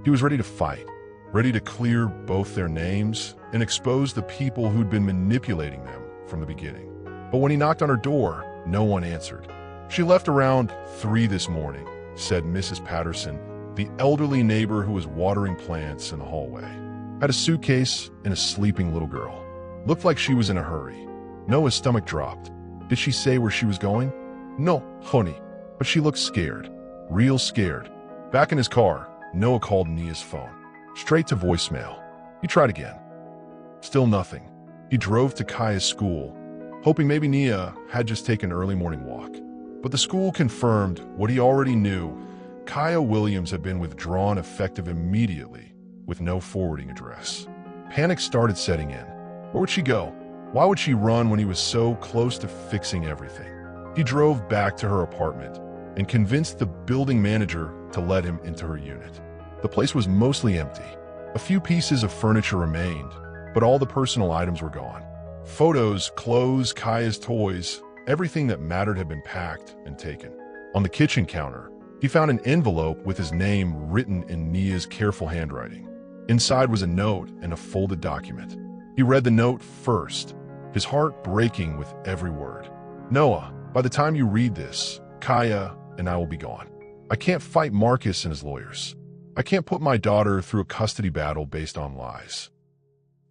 He was ready to fight, ready to clear both their names and expose the people who'd been manipulating them from the beginning. But when he knocked on her door, no one answered. "She left around 3 this morning," said Mrs. Patterson, the elderly neighbor who was watering plants in the hallway. Had a suitcase and a sleeping little girl. Looked like she was in a hurry. Noah's stomach dropped. Did she say where she was going? "No, honey," but she looked scared. Real scared. Back in his car, Noah called Nia's phone. Straight to voicemail. He tried again. Still nothing. He drove to Kaya's school, hoping maybe Nia had just taken an early morning walk. But the school confirmed what he already knew. Kaya Williams had been withdrawn effective immediately, with no forwarding address. Panic started setting in. Where would she go? Why would she run when he was so close to fixing everything? He drove back to her apartment and convinced the building manager to let him into her unit. The place was mostly empty. A few pieces of furniture remained, but all the personal items were gone. Photos, clothes, Kaya's toys, everything that mattered had been packed and taken. On the kitchen counter, he found an envelope with his name written in Nia's careful handwriting. Inside was a note and a folded document. He read the note first, his heart breaking with every word. "Noah, by the time you read this, Kaya and I will be gone. I can't fight Marcus and his lawyers. I can't put my daughter through a custody battle based on lies.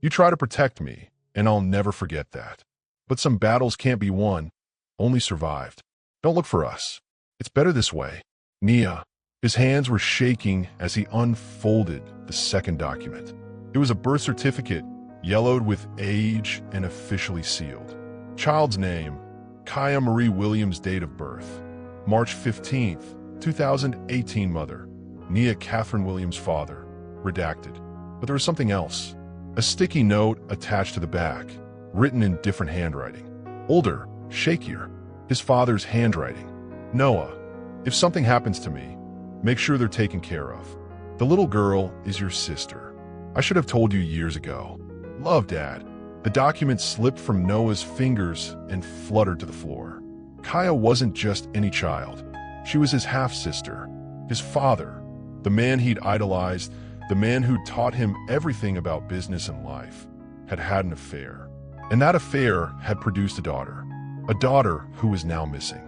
You try to protect me, and I'll never forget that. But some battles can't be won, only survived. Don't look for us. It's better this way." Nia. His hands were shaking as he unfolded the second document. It was a birth certificate, yellowed with age and officially sealed. Child's name, Kaya Marie Williams. Date of birth, March 15th, 2018. Mother, Nia Catherine Williams. Father, redacted. But there was something else. A sticky note attached to the back, written in different handwriting. Older, shakier. His father's handwriting. "Noah, if something happens to me, make sure they're taken care of. The little girl is your sister. I should have told you years ago. Love, Dad." The document slipped from Noah's fingers and fluttered to the floor. Kaya wasn't just any child. She was his half-sister, his father, the man he'd idolized, the man who'd taught him everything about business and life, had had an affair. And that affair had produced a daughter who was now missing.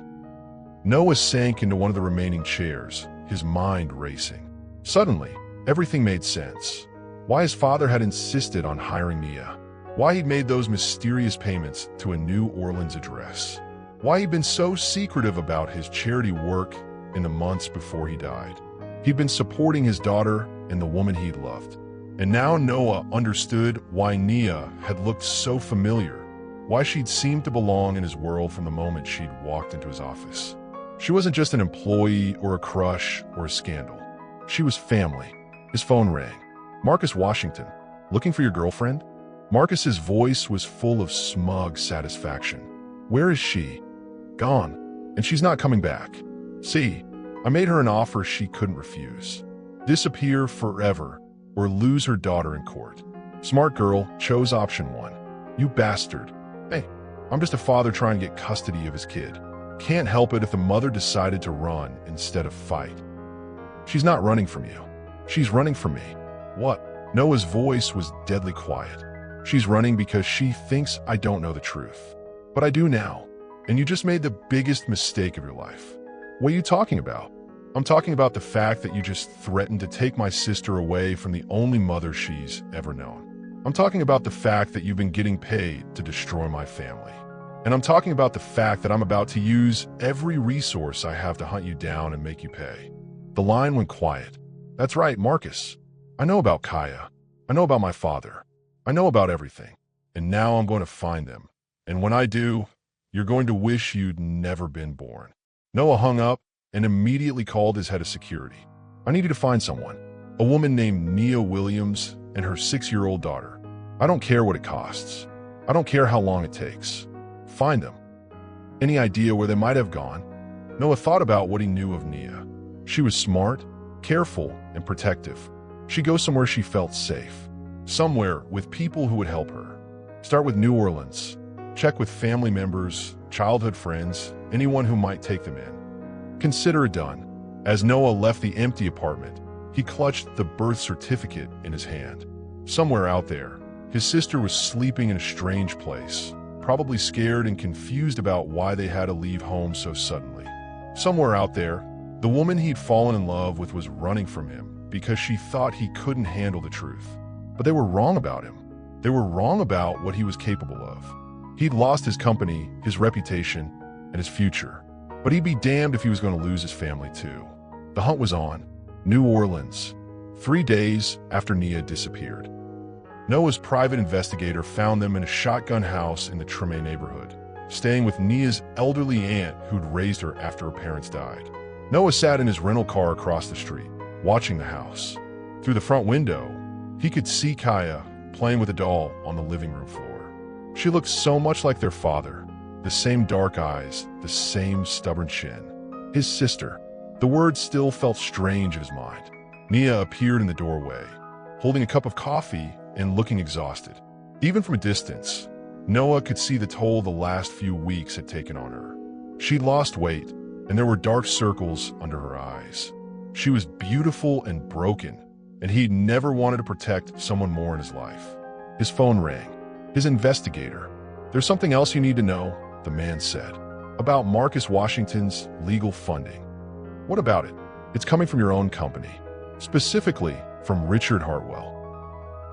Noah sank into one of the remaining chairs, his mind racing. Suddenly, everything made sense. Why his father had insisted on hiring Nia. Why he'd made those mysterious payments to a New Orleans address. Why he'd been so secretive about his charity work in the months before he died. He'd been supporting his daughter and the woman he'd loved. And now Noah understood why Nia had looked so familiar, why she'd seemed to belong in his world from the moment she'd walked into his office. She wasn't just an employee or a crush or a scandal. She was family. His phone rang. "Marcus Washington, looking for your girlfriend?" Marcus's voice was full of smug satisfaction. "Where is she?" "Gone, and she's not coming back. See, I made her an offer she couldn't refuse. Disappear forever or lose her daughter in court. Smart girl chose option 1. You bastard. Hey, I'm just a father trying to get custody of his kid. Can't help it if the mother decided to run instead of fight. She's not running from you. She's running from me." "What?" Noah's voice was deadly quiet. She's running because she thinks I don't know the truth. But I do now. And you just made the biggest mistake of your life. What are you talking about? I'm talking about the fact that you just threatened to take my sister away from the only mother she's ever known. I'm talking about the fact that you've been getting paid to destroy my family. And I'm talking about the fact that I'm about to use every resource I have to hunt you down and make you pay. The line went quiet. That's right, Marcus. I know about Kaya. I know about my father. I know about everything. And now I'm going to find them. And when I do, you're going to wish you'd never been born. Noah hung up and immediately called his head of security. I need you to find someone. A woman named Nia Williams and her 6-year-old daughter. I don't care what it costs. I don't care how long it takes. Find them. Any idea where they might have gone? Noah thought about what he knew of Nia. She was smart, careful, and protective. She'd go somewhere she felt safe. Somewhere with people who would help her. Start with New Orleans. Check with family members, childhood friends, anyone who might take them in. Consider it done. As Noah left the empty apartment, he clutched the birth certificate in his hand. Somewhere out there, his sister was sleeping in a strange place, probably scared and confused about why they had to leave home so suddenly. Somewhere out there, the woman he'd fallen in love with was running from him because she thought he couldn't handle the truth. But they were wrong about him. They were wrong about what he was capable of. He'd lost his company, his reputation, and his future. But he'd be damned if he was going to lose his family too. The hunt was on. New Orleans. 3 days after Nia disappeared. Noah's private investigator found them in a shotgun house in the Treme neighborhood, staying with Nia's elderly aunt who'd raised her after her parents died. Noah sat in his rental car across the street, watching the house. Through the front window, he could see Kaya playing with a doll on the living room floor. She looked so much like their father, the same dark eyes, the same stubborn chin. His sister. The words still felt strange in his mind. Nia appeared in the doorway, holding a cup of coffee and looking exhausted. Even from a distance, Noah could see the toll the last few weeks had taken on her. She'd lost weight, and there were dark circles under her eyes. She was beautiful and broken, and he'd never wanted to protect someone more in his life. His phone rang. His investigator. "There's something else you need to know," the man said, "about Marcus Washington's legal funding." "What about it?" "It's coming from your own company, specifically from Richard Hartwell."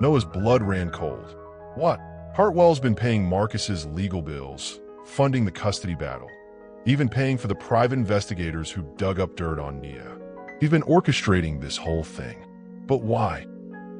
Noah's blood ran cold. "What?" "Hartwell's been paying Marcus's legal bills, funding the custody battle, even paying for the private investigators who dug up dirt on Nia. He's been orchestrating this whole thing." "But why?"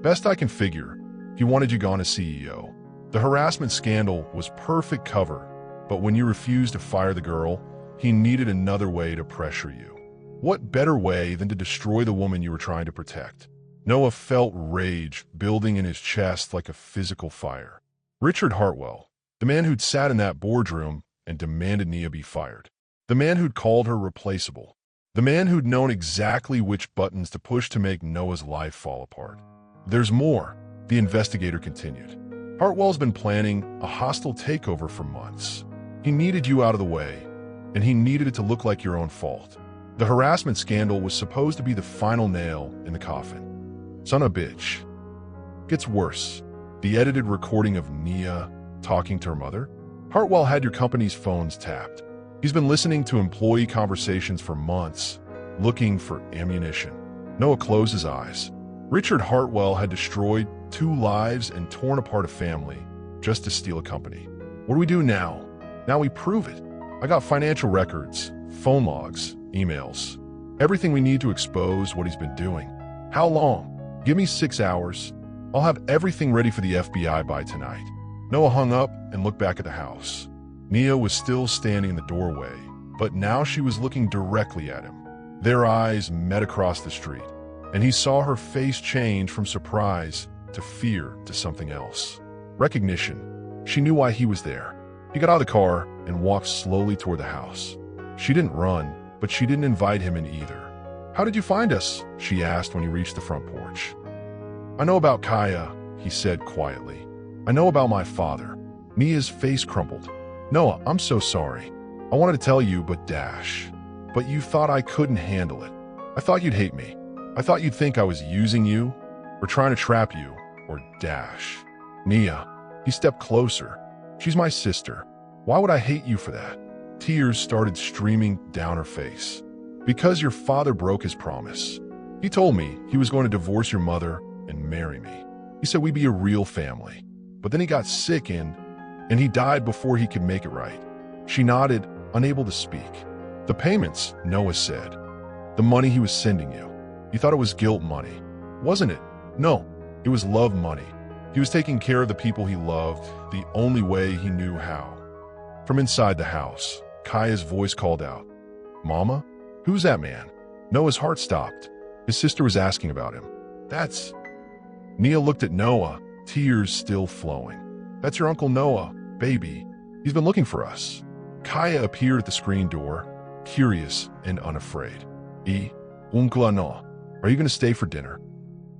"Best I can figure, he wanted you gone as CEO. The harassment scandal was perfect cover, but when you refused to fire the girl, he needed another way to pressure you. What better way than to destroy the woman you were trying to protect?" Noah felt rage building in his chest like a physical fire. Richard Hartwell, the man who'd sat in that boardroom and demanded Nia be fired. The man who'd called her replaceable. The man who'd known exactly which buttons to push to make Noah's life fall apart. "There's more," the investigator continued. "Hartwell's been planning a hostile takeover for months. He needed you out of the way, and he needed it to look like your own fault. The harassment scandal was supposed to be the final nail in the coffin. Son of a bitch." Gets worse. The edited recording of Nia talking to her mother. "Hartwell had your company's phones tapped. He's been listening to employee conversations for months, looking for ammunition." Noah closed his eyes. Richard Hartwell had destroyed 2 lives and torn apart a family just to steal a company. "What do we do now?" "Now we prove it. I got financial records, phone logs, emails. Everything we need to expose what he's been doing." "How long?" "Give me 6 hours. I'll have everything ready for the FBI by tonight." Noah hung up and looked back at the house. Nia was still standing in the doorway, but now she was looking directly at him. Their eyes met across the street, and he saw her face change from surprise to fear to something else. Recognition. She knew why he was there. He got out of the car and walked slowly toward the house. She didn't run, but she didn't invite him in either. "How did you find us?" she asked when he reached the front porch. "I know about Kaya," he said quietly. "I know about my father." Nia's face crumpled. "Noah, I'm so sorry. I wanted to tell you, but But you thought I couldn't handle it. I thought you'd hate me. I thought you'd think I was using you, or trying to trap you, or Nia." He stepped closer. "She's my sister. Why would I hate you for that?" Tears started streaming down her face. "Because your father broke his promise. He told me he was going to divorce your mother and marry me. He said we'd be a real family. But then he got sick and he died before he could make it right." She nodded, unable to speak. "The payments," Noah said. "The money he was sending you. You thought it was guilt money, wasn't it?" "No, it was love money. He was taking care of the people he loved the only way he knew how." From inside the house, Kaya's voice called out, "Mama? Who's that man?" Noah's heart stopped. His sister was asking about him. "That's..." Nia looked at Noah, tears still flowing. "That's your Uncle Noah, baby. He's been looking for us." Kaya appeared at the screen door, curious and unafraid. Uncle Noah, are you going to stay for dinner?"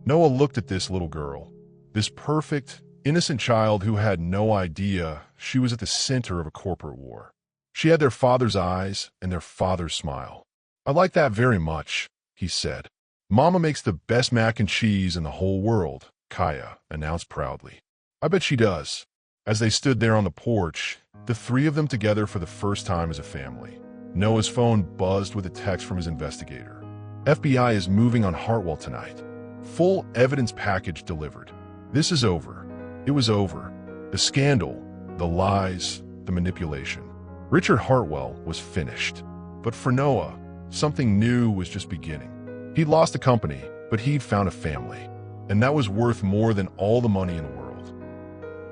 Noah looked at this little girl, this perfect, innocent child who had no idea she was at the center of a corporate war. She had their father's eyes and their father's smile. "I like that very much," he said. "Mama makes the best mac and cheese in the whole world," Kaya announced proudly. "I bet she does." As they stood there on the porch, the three of them together for the first time as a family, Noah's phone buzzed with a text from his investigator. "FBI is moving on Hartwell tonight. Full evidence package delivered. This is over. It was over. The scandal, the lies, the manipulation. Richard Hartwell was finished. But for Noah, something new was just beginning. He'd lost a company, but he'd found a family. And that was worth more than all the money in the world."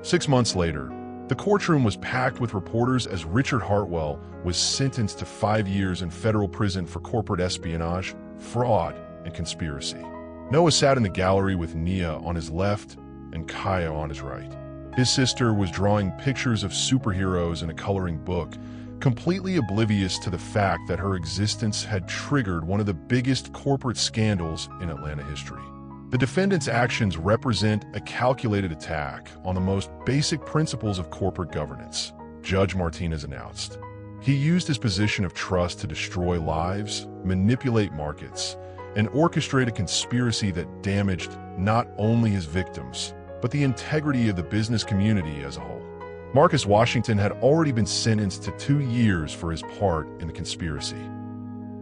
6 months later, the courtroom was packed with reporters as Richard Hartwell was sentenced to 5 years in federal prison for corporate espionage, fraud, and conspiracy. Noah sat in the gallery with Nia on his left and Kaya on his right. His sister was drawing pictures of superheroes in a coloring book, completely oblivious to the fact that her existence had triggered one of the biggest corporate scandals in Atlanta history. The defendant's actions represent a calculated attack on the most basic principles of corporate governance, Judge Martinez announced. He used his position of trust to destroy lives, manipulate markets, and orchestrate a conspiracy that damaged not only his victims, but the integrity of the business community as a whole. Marcus Washington had already been sentenced to 2 years for his part in the conspiracy.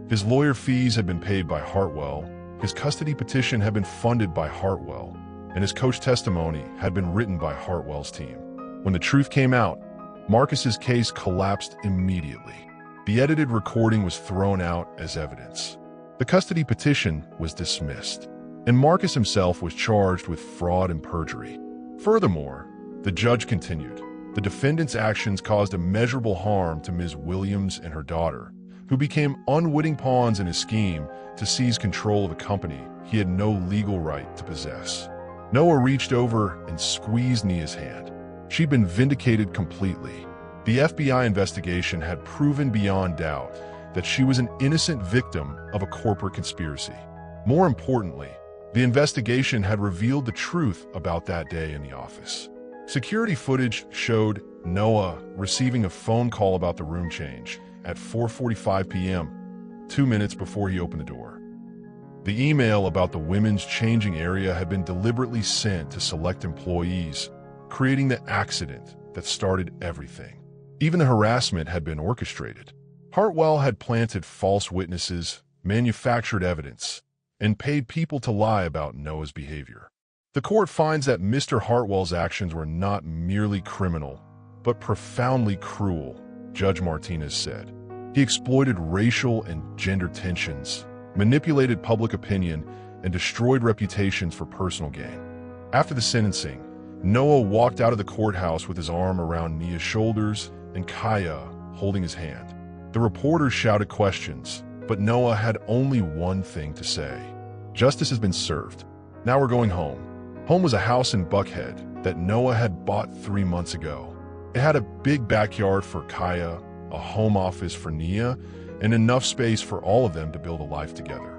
His lawyer fees had been paid by Hartwell, his custody petition had been funded by Hartwell, and his coach testimony had been written by Hartwell's team. When the truth came out, Marcus's case collapsed immediately. The edited recording was thrown out as evidence. The custody petition was dismissed, and Marcus himself was charged with fraud and perjury. Furthermore, the judge continued, the defendant's actions caused immeasurable harm to Ms. Williams and her daughter, who became unwitting pawns in his scheme to seize control of a company he had no legal right to possess. Noah reached over and squeezed Nia's hand. She'd been vindicated completely. The FBI investigation had proven beyond doubt that she was an innocent victim of a corporate conspiracy. More importantly, the investigation had revealed the truth about that day in the office. Security footage showed Noah receiving a phone call about the room change at 4:45 p.m., 2 minutes before he opened the door. The email about the women's changing area had been deliberately sent to select employees, creating the accident that started everything. Even the harassment had been orchestrated. Hartwell had planted false witnesses, manufactured evidence, and paid people to lie about Noah's behavior. The court finds that Mr. Hartwell's actions were not merely criminal, but profoundly cruel, Judge Martinez said. He exploited racial and gender tensions, manipulated public opinion, and destroyed reputations for personal gain. After the sentencing, Noah walked out of the courthouse with his arm around Nia's shoulders and Kaya holding his hand. The reporters shouted questions, but Noah had only one thing to say. Justice has been served. Now we're going home. Home was a house in Buckhead that Noah had bought 3 months ago. It had a big backyard for Kaya, a home office for Nia, and enough space for all of them to build a life together.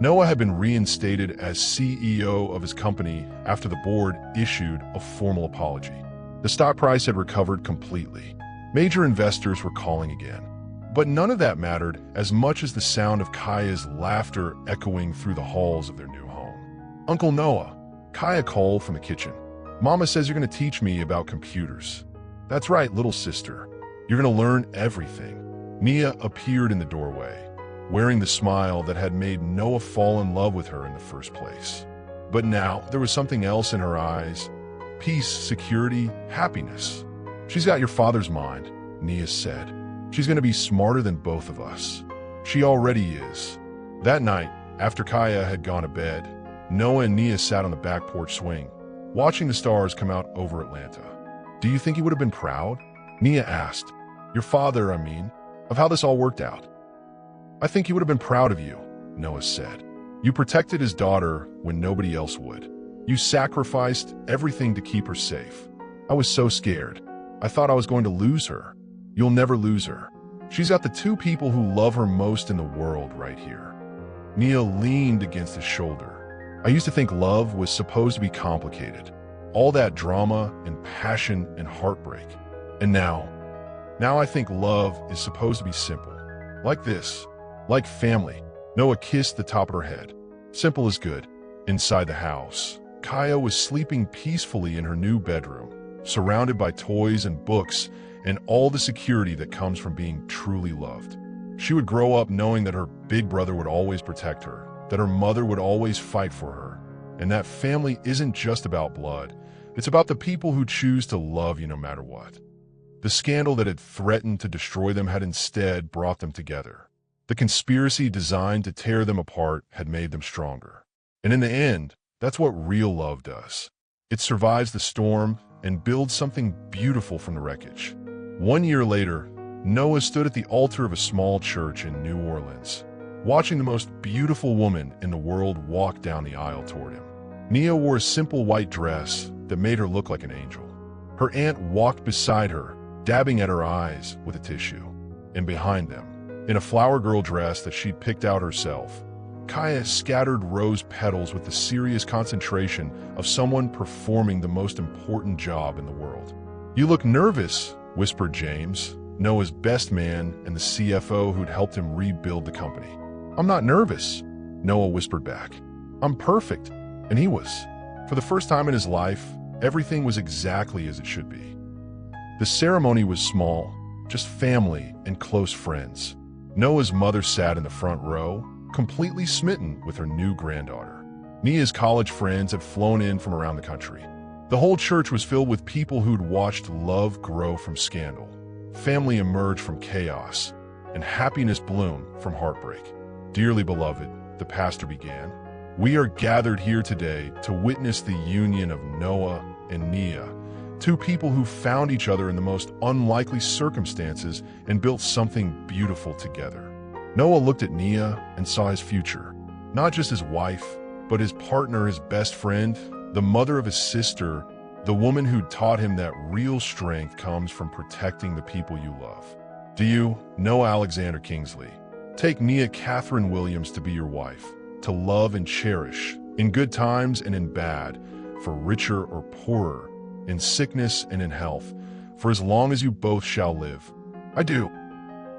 Noah had been reinstated as CEO of his company after the board issued a formal apology. The stock price had recovered completely. Major investors were calling again. But none of that mattered as much as the sound of Kaya's laughter echoing through the halls of their new home. "Uncle Noah," Kaya called from the kitchen. Mama says you're going to teach me about computers. That's right, little sister. You're going to learn everything. Nia appeared in the doorway, wearing the smile that had made Noah fall in love with her in the first place. But now there was something else in her eyes. Peace, security, happiness. She's got your father's mind, Nia said. She's going to be smarter than both of us. She already is. That night, after Kaya had gone to bed, Noah and Nia sat on the back porch swing, watching the stars come out over Atlanta. Do you think he would have been proud? Nia asked. Your father, I mean, of how this all worked out. I think he would have been proud of you, Noah said. You protected his daughter when nobody else would. You sacrificed everything to keep her safe. I was so scared. I thought I was going to lose her. You'll never lose her. She's got the two people who love her most in the world right here. Nia leaned against his shoulder. I used to think love was supposed to be complicated. All that drama and passion and heartbreak. And now I think love is supposed to be simple. Like this. Like family. Noah kissed the top of her head. Simple as good. Inside the house, Kaya was sleeping peacefully in her new bedroom, surrounded by toys and books and all the security that comes from being truly loved. She would grow up knowing that her big brother would always protect her, that her mother would always fight for her, and that family isn't just about blood. It's about the people who choose to love you no matter what. The scandal that had threatened to destroy them had instead brought them together. The conspiracy designed to tear them apart had made them stronger. And in the end, that's what real love does. It survives the storm and builds something beautiful from the wreckage. 1 year later, Noah stood at the altar of a small church in New Orleans, watching the most beautiful woman in the world walk down the aisle toward him. Nia wore a simple white dress that made her look like an angel. Her aunt walked beside her, dabbing at her eyes with a tissue. And behind them, in a flower girl dress that she'd picked out herself, Kaya scattered rose petals with the serious concentration of someone performing the most important job in the world. You look nervous, whispered James, Noah's best man and the CFO who'd helped him rebuild the company. I'm not nervous, Noah whispered back. I'm perfect. And he was. For the first time in his life, everything was exactly as it should be. The ceremony was small, just family and close friends. Noah's mother sat in the front row, completely smitten with her new granddaughter. Nia's college friends had flown in from around the country. The whole church was filled with people who'd watched love grow from scandal, family emerge from chaos, and happiness bloom from heartbreak. Dearly beloved, the pastor began, we are gathered here today to witness the union of Noah and Nia, two people who found each other in the most unlikely circumstances and built something beautiful together. Noah looked at Nia and saw his future, not just his wife, but his partner, his best friend, the mother of his sister, the woman who taught him that real strength comes from protecting the people you love. Do you, Noah Alexander Kingsley, take Nia Catherine Williams to be your wife, to love and cherish, in good times and in bad, for richer or poorer, in sickness and in health, for as long as you both shall live? I do.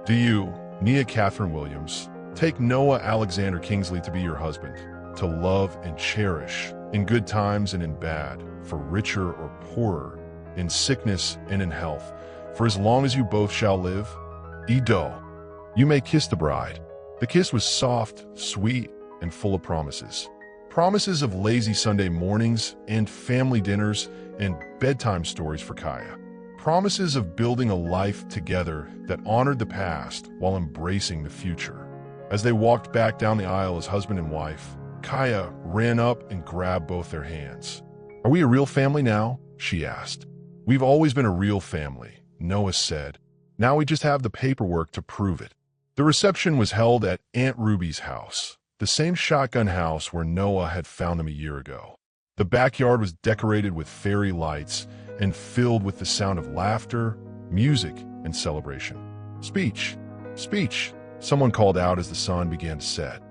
Do you, Nia Catherine Williams, take Noah Alexander Kingsley to be your husband, to love and cherish, in good times and in bad, for richer or poorer, in sickness and in health, for as long as you both shall live? Edo. You may kiss the bride. The kiss was soft, sweet, and full of promises. Promises of lazy Sunday mornings and family dinners and bedtime stories for Kaya. Promises of building a life together that honored the past while embracing the future. As they walked back down the aisle as husband and wife, Kaya ran up and grabbed both their hands. Are we a real family now? She asked. We've always been a real family, Noah said. Now we just have the paperwork to prove it. The reception was held at Aunt Ruby's house, the same shotgun house where Noah had found them a year ago. The backyard was decorated with fairy lights and filled with the sound of laughter, music, and celebration. Speech, speech, someone called out as the sun began to set.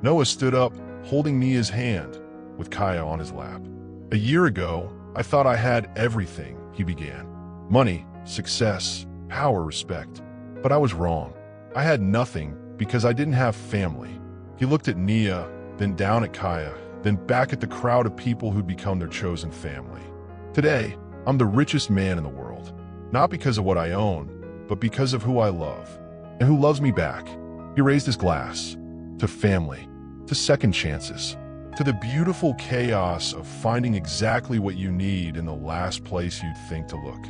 Noah stood up, holding Nia's hand, with Kaya on his lap. A year ago, I thought I had everything, he began. Money, success, power, respect. But I was wrong. I had nothing because I didn't have family. He looked at Nia, then down at Kaya, then back at the crowd of people who'd become their chosen family. Today, I'm the richest man in the world, not because of what I own, but because of who I love and who loves me back. He raised his glass to family, to second chances, to the beautiful chaos of finding exactly what you need in the last place you'd think to look.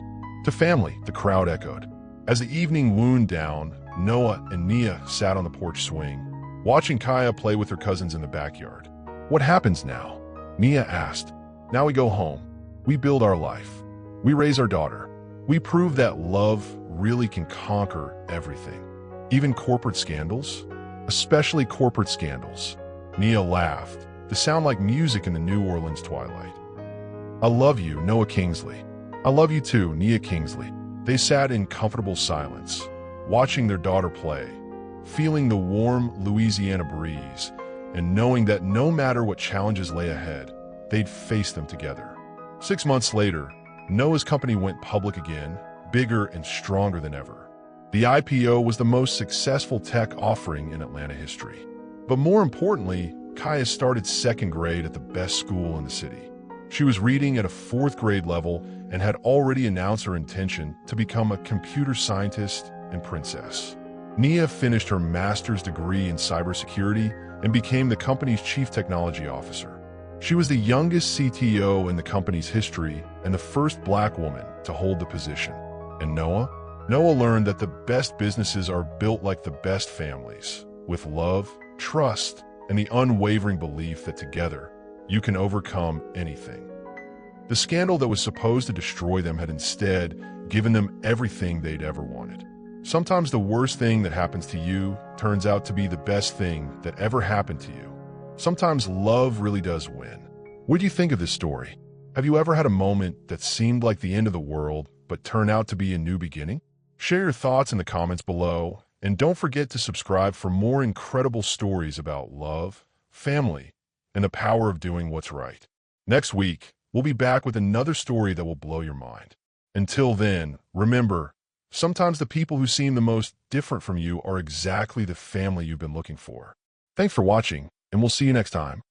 To family, the crowd echoed. As the evening wound down, Noah and Nia sat on the porch swing, watching Kaya play with her cousins in the backyard. "What happens now?" Nia asked. "Now we go home. We build our life. We raise our daughter. We prove that love really can conquer everything. Even corporate scandals? Especially corporate scandals." Nia laughed, the sound like music in the New Orleans twilight. "I love you, Noah Kingsley. I love you too, Nia Kingsley." They sat in comfortable silence, watching their daughter play, feeling the warm Louisiana breeze, and knowing that no matter what challenges lay ahead, they'd face them together. 6 months later, Noah's company went public again, bigger and stronger than ever. The IPO was the most successful tech offering in Atlanta history. But more importantly, Kaya started second grade at the best school in the city. She was reading at a 4th grade level and had already announced her intention to become a computer scientist and princess. Nia finished her master's degree in cybersecurity and became the company's chief technology officer. She was the youngest CTO in the company's history and the first black woman to hold the position. And Noah? Noah learned that the best businesses are built like the best families, with love, trust, and the unwavering belief that together, you can overcome anything. The scandal that was supposed to destroy them had instead given them everything they'd ever wanted. Sometimes the worst thing that happens to you turns out to be the best thing that ever happened to you. Sometimes love really does win. What do you think of this story? Have you ever had a moment that seemed like the end of the world, but turned out to be a new beginning? Share your thoughts in the comments below, and don't forget to subscribe for more incredible stories about love, family, and the power of doing what's right. Next week, we'll be back with another story that will blow your mind. Until then, remember, sometimes the people who seem the most different from you are exactly the family you've been looking for. Thanks for watching, and we'll see you next time.